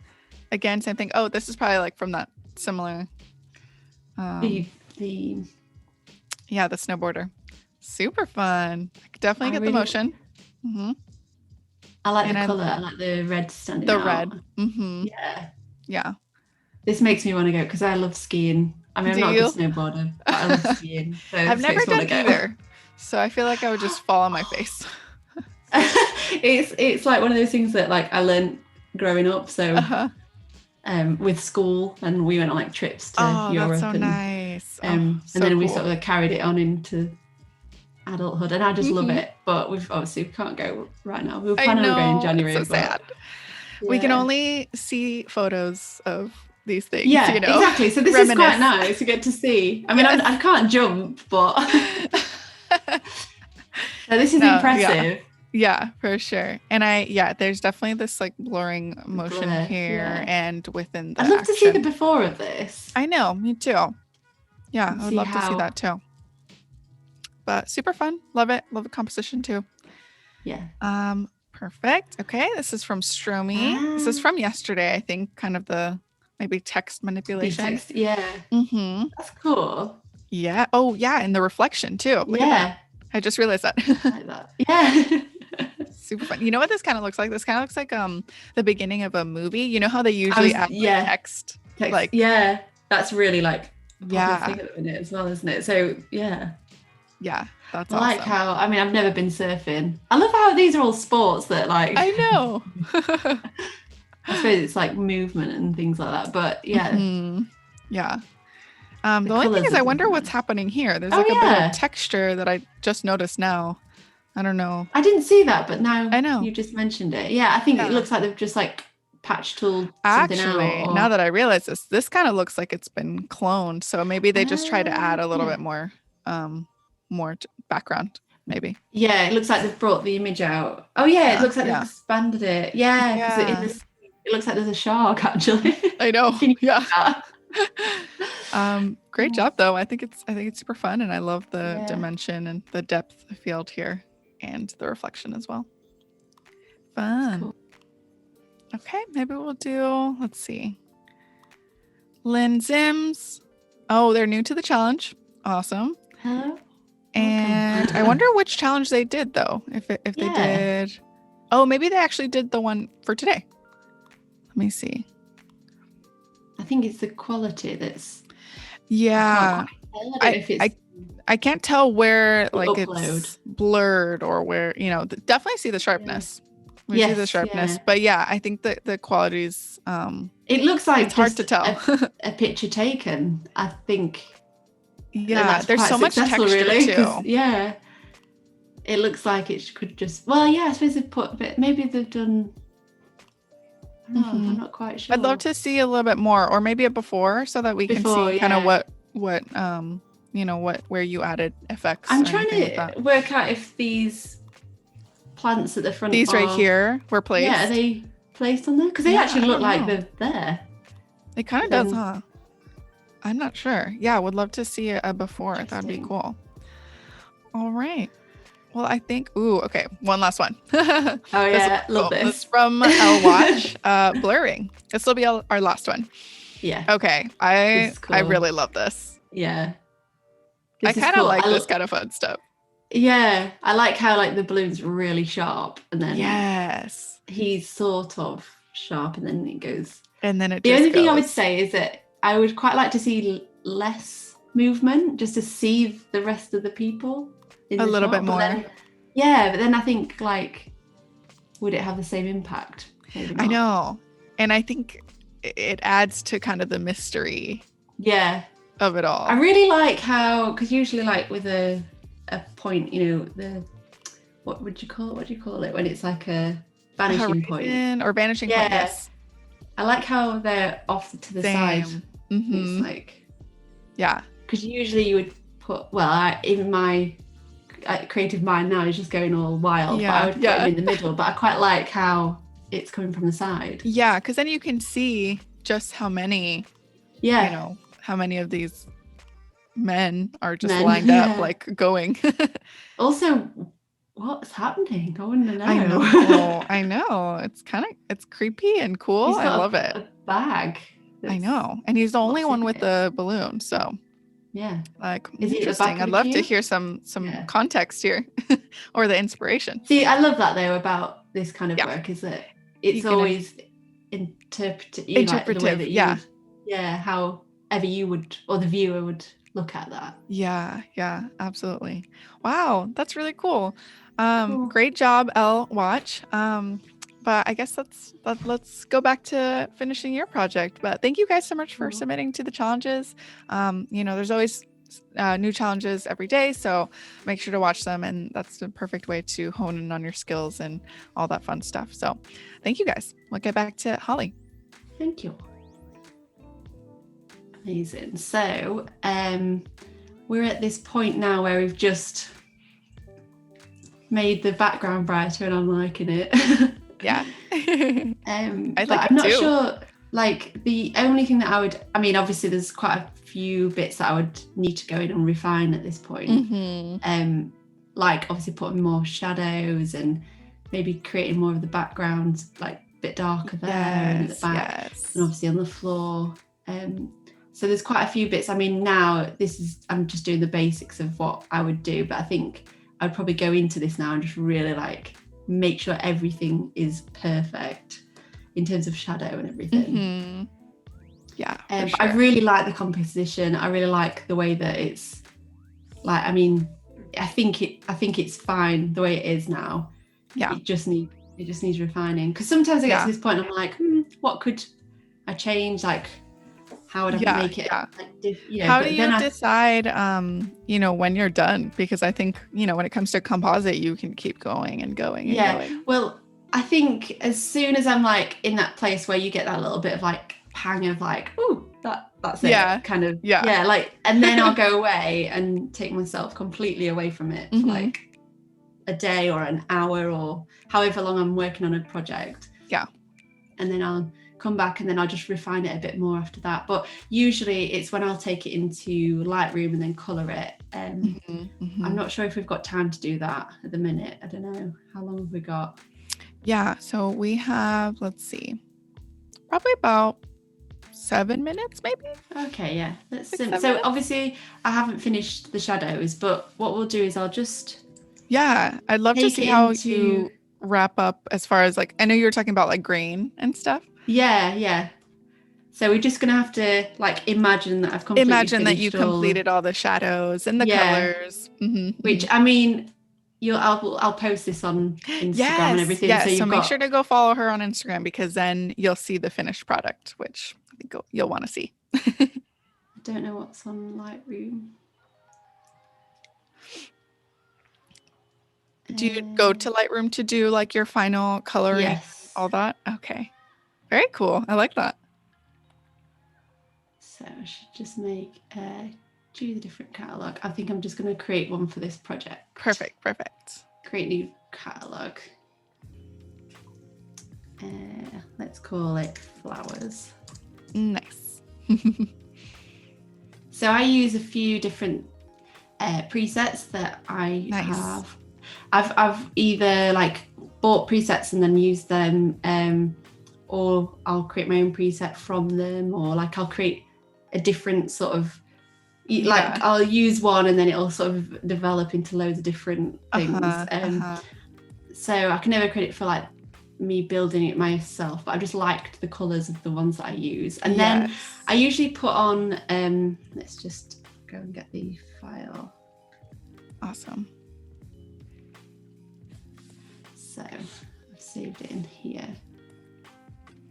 Again, same thing. Oh, this is probably like from that similar. The snowboarder. Super fun. I could definitely get the motion. Mm-hmm. I like the color. I like the red standing out. The red. Mm-hmm. Yeah. This makes me want to go because I love skiing. I mean, I'm not a good snowboarder, but I love skiing. So I've never done either. So I feel like I would just fall on my face. It's like one of those things that like I learned growing up. So with school, and we went on like trips to Europe. That's so nice. And then we sort of carried it on into adulthood, and I just love it. But we can't go right now. We were planning on going in January. It's so sad. Yeah. We can only see photos of these things. Yeah, exactly. So this is quite nice to get to see. I mean, I can't jump, but so this is impressive. Yeah, for sure. And there's definitely this like blurring motion here and within the I'd love to see the before of this. I know, me too. Yeah, I would love to see that too. But super fun. Love it. Love the composition too. Yeah. Perfect. Okay, this is from Stromy. This is from yesterday, I think, kind of the maybe text manipulation. Yeah. Mm-hmm. That's cool. Yeah. Oh, yeah, and the reflection too. Look at that. I just realized that. Like that. Yeah. Super fun. You know what this kind of looks like? This kind of looks like the beginning of a movie. You know how they usually add text? Like, yeah, that's really like thing at the minute as well, isn't it? So yeah, that's I awesome. like how, I mean, I've never been surfing. I love how these are all sports that like, I know. I suppose it's like movement and things like that, but yeah. Mm-hmm. Yeah. The only thing is I wonder what's happening here. There's like a bit of texture that I just noticed now. I don't know. I didn't see that, but now I know you just mentioned it. Yeah, I think it looks like they've just like patch tooled something out. Now that I realize this kind of looks like it's been cloned. So maybe they just try to add a little bit more background, maybe. Yeah, it looks like they've brought the image out. Oh yeah, it looks like they've expanded it. Yeah, because it looks like there's a shark actually. I know. Great job though. I think it's super fun, and I love the dimension and the depth field here and the reflection as well. Fun. Cool. Okay, maybe we'll do, let's see. Lynn Zims. Oh, they're new to the challenge. Awesome. Hello. And I wonder which challenge they did though. If they did. Oh, maybe they actually did the one for today. Let me see. I think it's the quality that's. Yeah. I don't know if it's I can't tell where like upload. it's blurred or where, definitely see the Yeah. sharpness. We see the Yes, sharpness, yeah. but yeah, I think that the quality's It looks like it's hard to just tell. a picture taken. I think then Yeah, that's there's quite so much successful, texture really, because too. yeah, it looks like it could just. Well, yeah, I suppose they've put, but maybe they've done. I don't know, I'm not quite I'd love sure. to see a little bit more, or maybe a before, so that we can Before, see kind of yeah. what where you added effects I'm or trying anything like that. to work out if these plants at the front These right are, here were yeah, are placed. they placed on there? Because they Yeah, actually I look don't like know. they're there. It kind of But does, then, huh? I'm not sure. Yeah, would love to see a before. That'd be interesting. cool. All right. Well, I think, okay, one last one. Oh This will yeah, be love cool. This is this. from L Watch, blurring. This will be our last one. Yeah, Okay, this I is I cool. really love this. Yeah, I this is kind of cool. like this kind of fun stuff. Yeah, I like how like the balloon's really sharp, and then Yes. he's sort of sharp, and then it goes. And then it The just only thing I would goes say is that I would quite like to see less movement, just to see the rest of the people in a the little bit shot. But more. then, yeah, but then I think like, would it have the same impact? Maybe I not. know. And I think it adds to kind of the mystery Yeah, of it I all. really like how, because usually like with a point, the what would you call it? What do you call it when it's like a vanishing point? Horizon or vanishing point, Yeah, yes. I like how they're off to the side. Same. It's like, Yeah. because usually you would put, well, in my creative mind now is just going all wild, but I would put him in the middle. But I quite like how it's coming from the side. Yeah, because then you can see just how many, Yeah, how many of these men are just men, lined up, yeah. like going. Also, what's happening? I want to know. I know. It's creepy and cool. He's I got love it. a bag. I know. And he's the only What's one in with it? the balloon. So Yeah. like Is he at the interesting. back I'd of the love to queue? hear some Yeah. context here or the inspiration. See, I love that though about this kind of Yeah. work, is that it's can always interpretive, like the way that you would, yeah, however you would, or the viewer would look at that. Yeah, absolutely. Wow, that's really cool. Cool. Great job, L Watch. But I guess let's go back to finishing your project. But thank you guys so much for submitting to the challenges. There's always new challenges every day, so make sure to watch them, and that's the perfect way to hone in on your skills and all that fun stuff. So thank you guys. We'll get back to Holly. Thank you. Amazing. So we're at this point now where we've just made the background brighter and I'm liking it. Yeah. But I'm not sure, like the only thing that obviously there's quite a few bits that I would need to go in and refine at this point. Like obviously putting more shadows and maybe creating more of the background, like a bit darker there and at the back, and obviously on the floor. So there's quite a few bits. Now I'm just doing the basics of what I would do, but I think I'd probably go into this now and just really like make sure everything is perfect in terms of shadow and everything. Yeah. Sure. I really like the composition. I really like the way that it's like, I think it's fine the way it is now. Yeah. It just needs refining. Because sometimes I get to this point, I'm like, what could I change? Like, how would I make it? Yeah. Like, how do you decide, when you're done? Because I think, when it comes to composite, you can keep going and going and going. Well, I think as soon as I'm like in that place where you get that little bit of like pang of like, oh, that's it, kind of, like, and then I'll go away and take myself completely away from it for like a day or an hour or however long I'm working on a project. Yeah. And then I'll come back and then I'll just refine it a bit more after that. But usually it's when I'll take it into Lightroom and then colour it. I'm not sure if we've got time to do that at the minute. I don't know. How long have we got? Yeah, so we have, let's see, probably about 7 minutes maybe. Okay, yeah. So obviously I haven't finished the shadows, but what we'll do is I'll just... Yeah, I'd love to see how you wrap up as far as like, I know you were talking about like grain and stuff. Yeah. So we're just going to have to like imagine that I've completely Imagine that you finished all, completed all the shadows and the yeah, colors. which I mean, I'll post this on Instagram and Yes, everything. So yes. So you've make sure got, to go follow her on Instagram because then you'll see the finished product, which I think you'll want to see. I don't know what's on Lightroom. Do you go to Lightroom to do like your final coloring, Yes. all that? Okay. Very cool. I like that. So I should just do the different catalog. I think I'm just going to create one for this project. Perfect. Perfect. Create new catalog. Let's call it flowers. Nice. So I use a few different presets that I have. I've either like bought presets and then used them, or I'll create my own preset from them, or like I'll create a different sort of like I'll use one and then it'll sort of develop into loads of different things. So I can never credit for like me building it myself, but I just liked the colors of the ones that I use. And then I usually put on let's just go and get the file. Awesome. So I've saved it in here.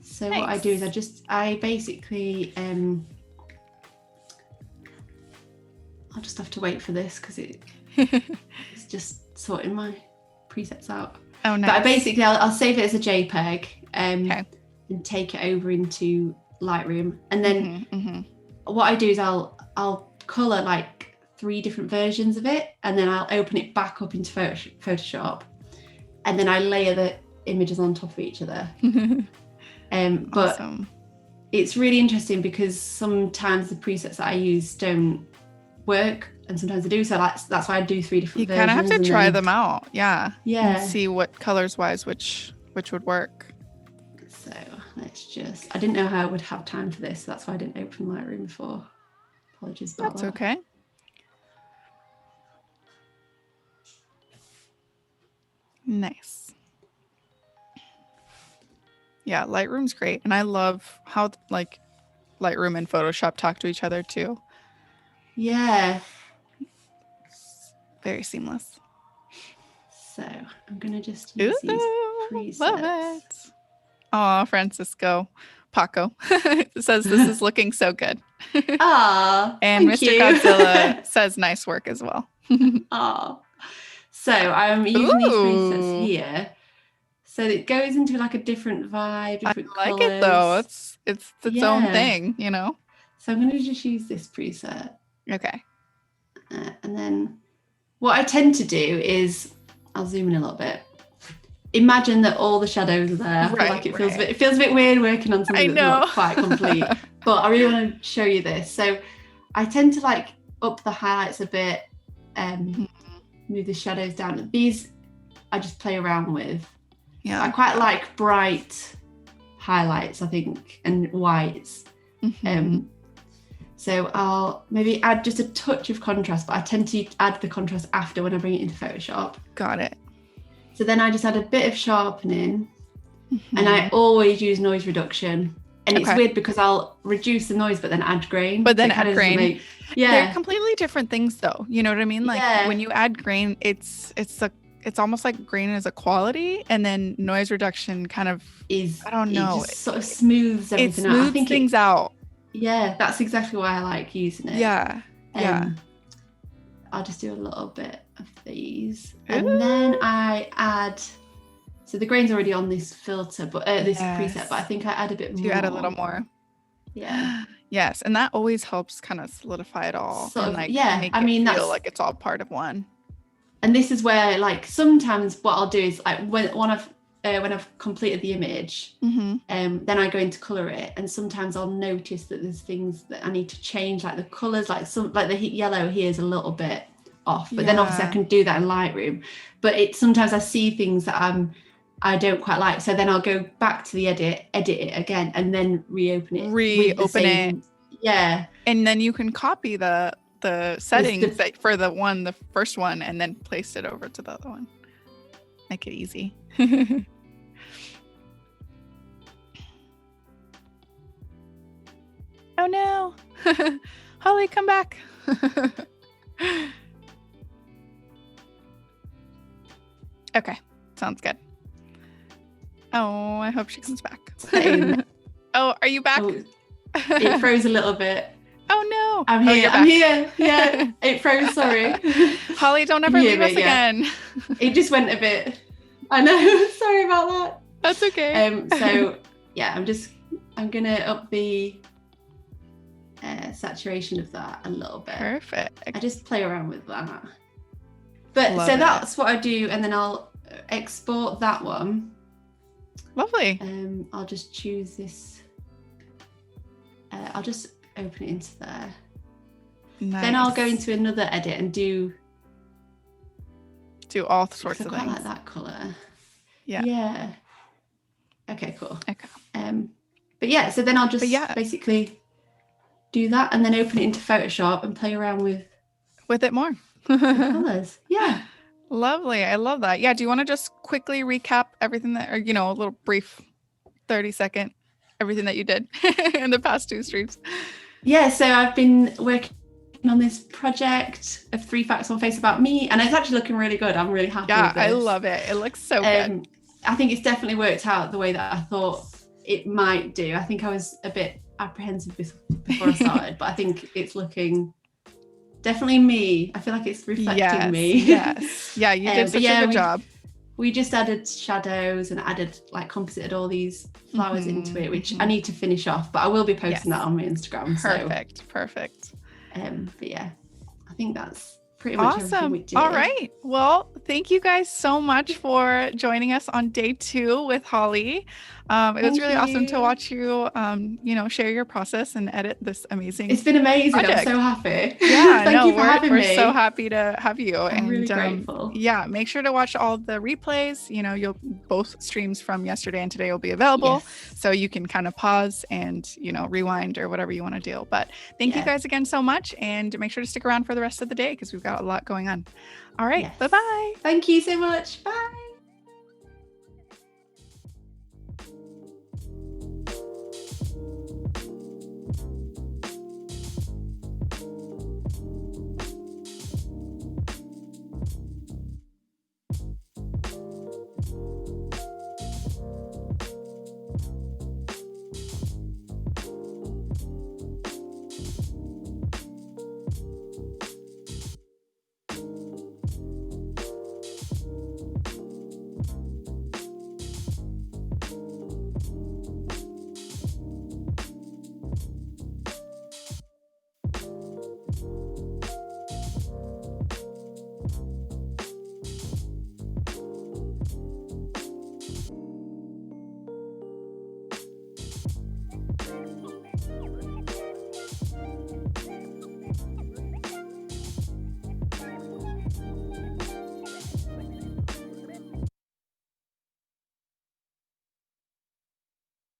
So what I do is I basically I'll just have to wait for this because it's just sorting my presets out. Oh, nice. But I'll save it as a JPEG and take it over into Lightroom. And then what I do is I'll color like 3 different versions of it, and then I'll open it back up into Photoshop, and then I layer the images on top of each other. But awesome. It's really interesting because sometimes the presets that I use don't work and sometimes they do, so that's why I do 3 different versions. You kind of have to try them out, and see what colors wise which would work. So I didn't know how I would have time for this, so that's why I didn't open Lightroom before. Apologies about that. That's okay. Nice. Yeah, Lightroom's great, and I love how like Lightroom and Photoshop talk to each other too. Yeah, very seamless. So I'm gonna just use these presets. Love it. Oh, Francisco Paco says this is looking so good. Ah, and Mr. Godzilla says nice work as well. Ah. So I'm using these presets here. So it goes into like a different vibe, different I like colors. it though. It's its own thing, you know? So I'm going to just use this preset. Okay. And then what I tend to do is, I'll zoom in a little bit. Imagine that all the shadows are there. I feel like it feels a bit weird working on something that's not quite complete. But I really want to show you this. So I tend to like up the highlights a bit, move the shadows down. These I just play around with. Yeah. I quite like bright highlights, I think, and whites. So I'll maybe add just a touch of contrast, but I tend to add the contrast after when I bring it into Photoshop. Got it. So then I just add a bit of sharpening, and I always use noise reduction. And it's weird because I'll reduce the noise, but then add grain. But then add grain. They're completely different things, though. You know what I mean? Like when you add grain, it's almost like grain is a quality, and then noise reduction kind of is. I don't know. It just sort of smooths everything out. It smooths things out. Yeah, that's exactly why I like using it. Yeah. I'll just do a little bit of these, and then I add. So the grain's already on this filter, but this preset, but I think I add a bit more. You add a little more. Yeah. Yes, and that always helps kind of solidify it all. Sort and of, make I mean, it feel like it's all part of one. And this is where, like, sometimes what I'll do is, like, when I've completed the image, then I go into color it, and sometimes I'll notice that there's things that I need to change, like the colors, like the yellow here is a little bit off, but then obviously I can do that in Lightroom. But sometimes I see things that I don't quite like, so then I'll go back to the edit it again, and then reopen it. Yeah. And then you can copy the settings for the first one, and then place it over to the other one. Make it easy. Oh no. Holly, come back. Okay, sounds good. Oh, I hope she comes back. Oh, are you back? Oh, it froze a little bit. Oh no. I'm here. Oh, I'm here. Yeah, it froze. Sorry. Holly, don't ever leave us again. It just went a bit. I know. Sorry about that. That's okay. So yeah, I'm gonna up the saturation of that a little bit. Perfect. I just play around with that. But that's what I do, and then I'll export that one. Lovely. I'll just choose this. I'll just open it into there. Nice. Then I'll go into another edit and do all sorts of I quite things. like that color. Yeah. Yeah. Okay, cool. Okay. But yeah, so then I'll just basically do that and then open it into Photoshop and play around with it more. the colors. Yeah. Lovely. I love that. Yeah. Do you want to just quickly recap everything that, or, a little brief 30-second, everything that you did in the past 2 streams? Yeah. So I've been working on this project of 3 facts on Face about me, and it's actually looking really good. I'm really happy with this. I love it. It looks so good. I think it's definitely worked out the way that I thought it might do. I think I was a bit apprehensive before I started, but I think it's looking definitely me. I feel like it's reflecting me. Yes. Yeah, you did such a good job. We just added shadows and added composited all these flowers into it, which I need to finish off, but I will be posting that on my Instagram. Perfect. But yeah, I think that's pretty much everything we did. All right. Well, thank you guys so much for joining us on day 2 with Holly. It was really awesome to watch you, share your process and edit this amazing. It's been amazing. Project. I'm so happy. Yeah, Thank you for having me. We're so happy to have you. I'm really grateful. Yeah, make sure to watch all the replays. Both streams from yesterday and today will be available, so you can kind of pause and rewind or whatever you want to do. But thank you guys again so much, and make sure to stick around for the rest of the day because we've got a lot going on. All right, bye-bye. Thank you so much. Bye.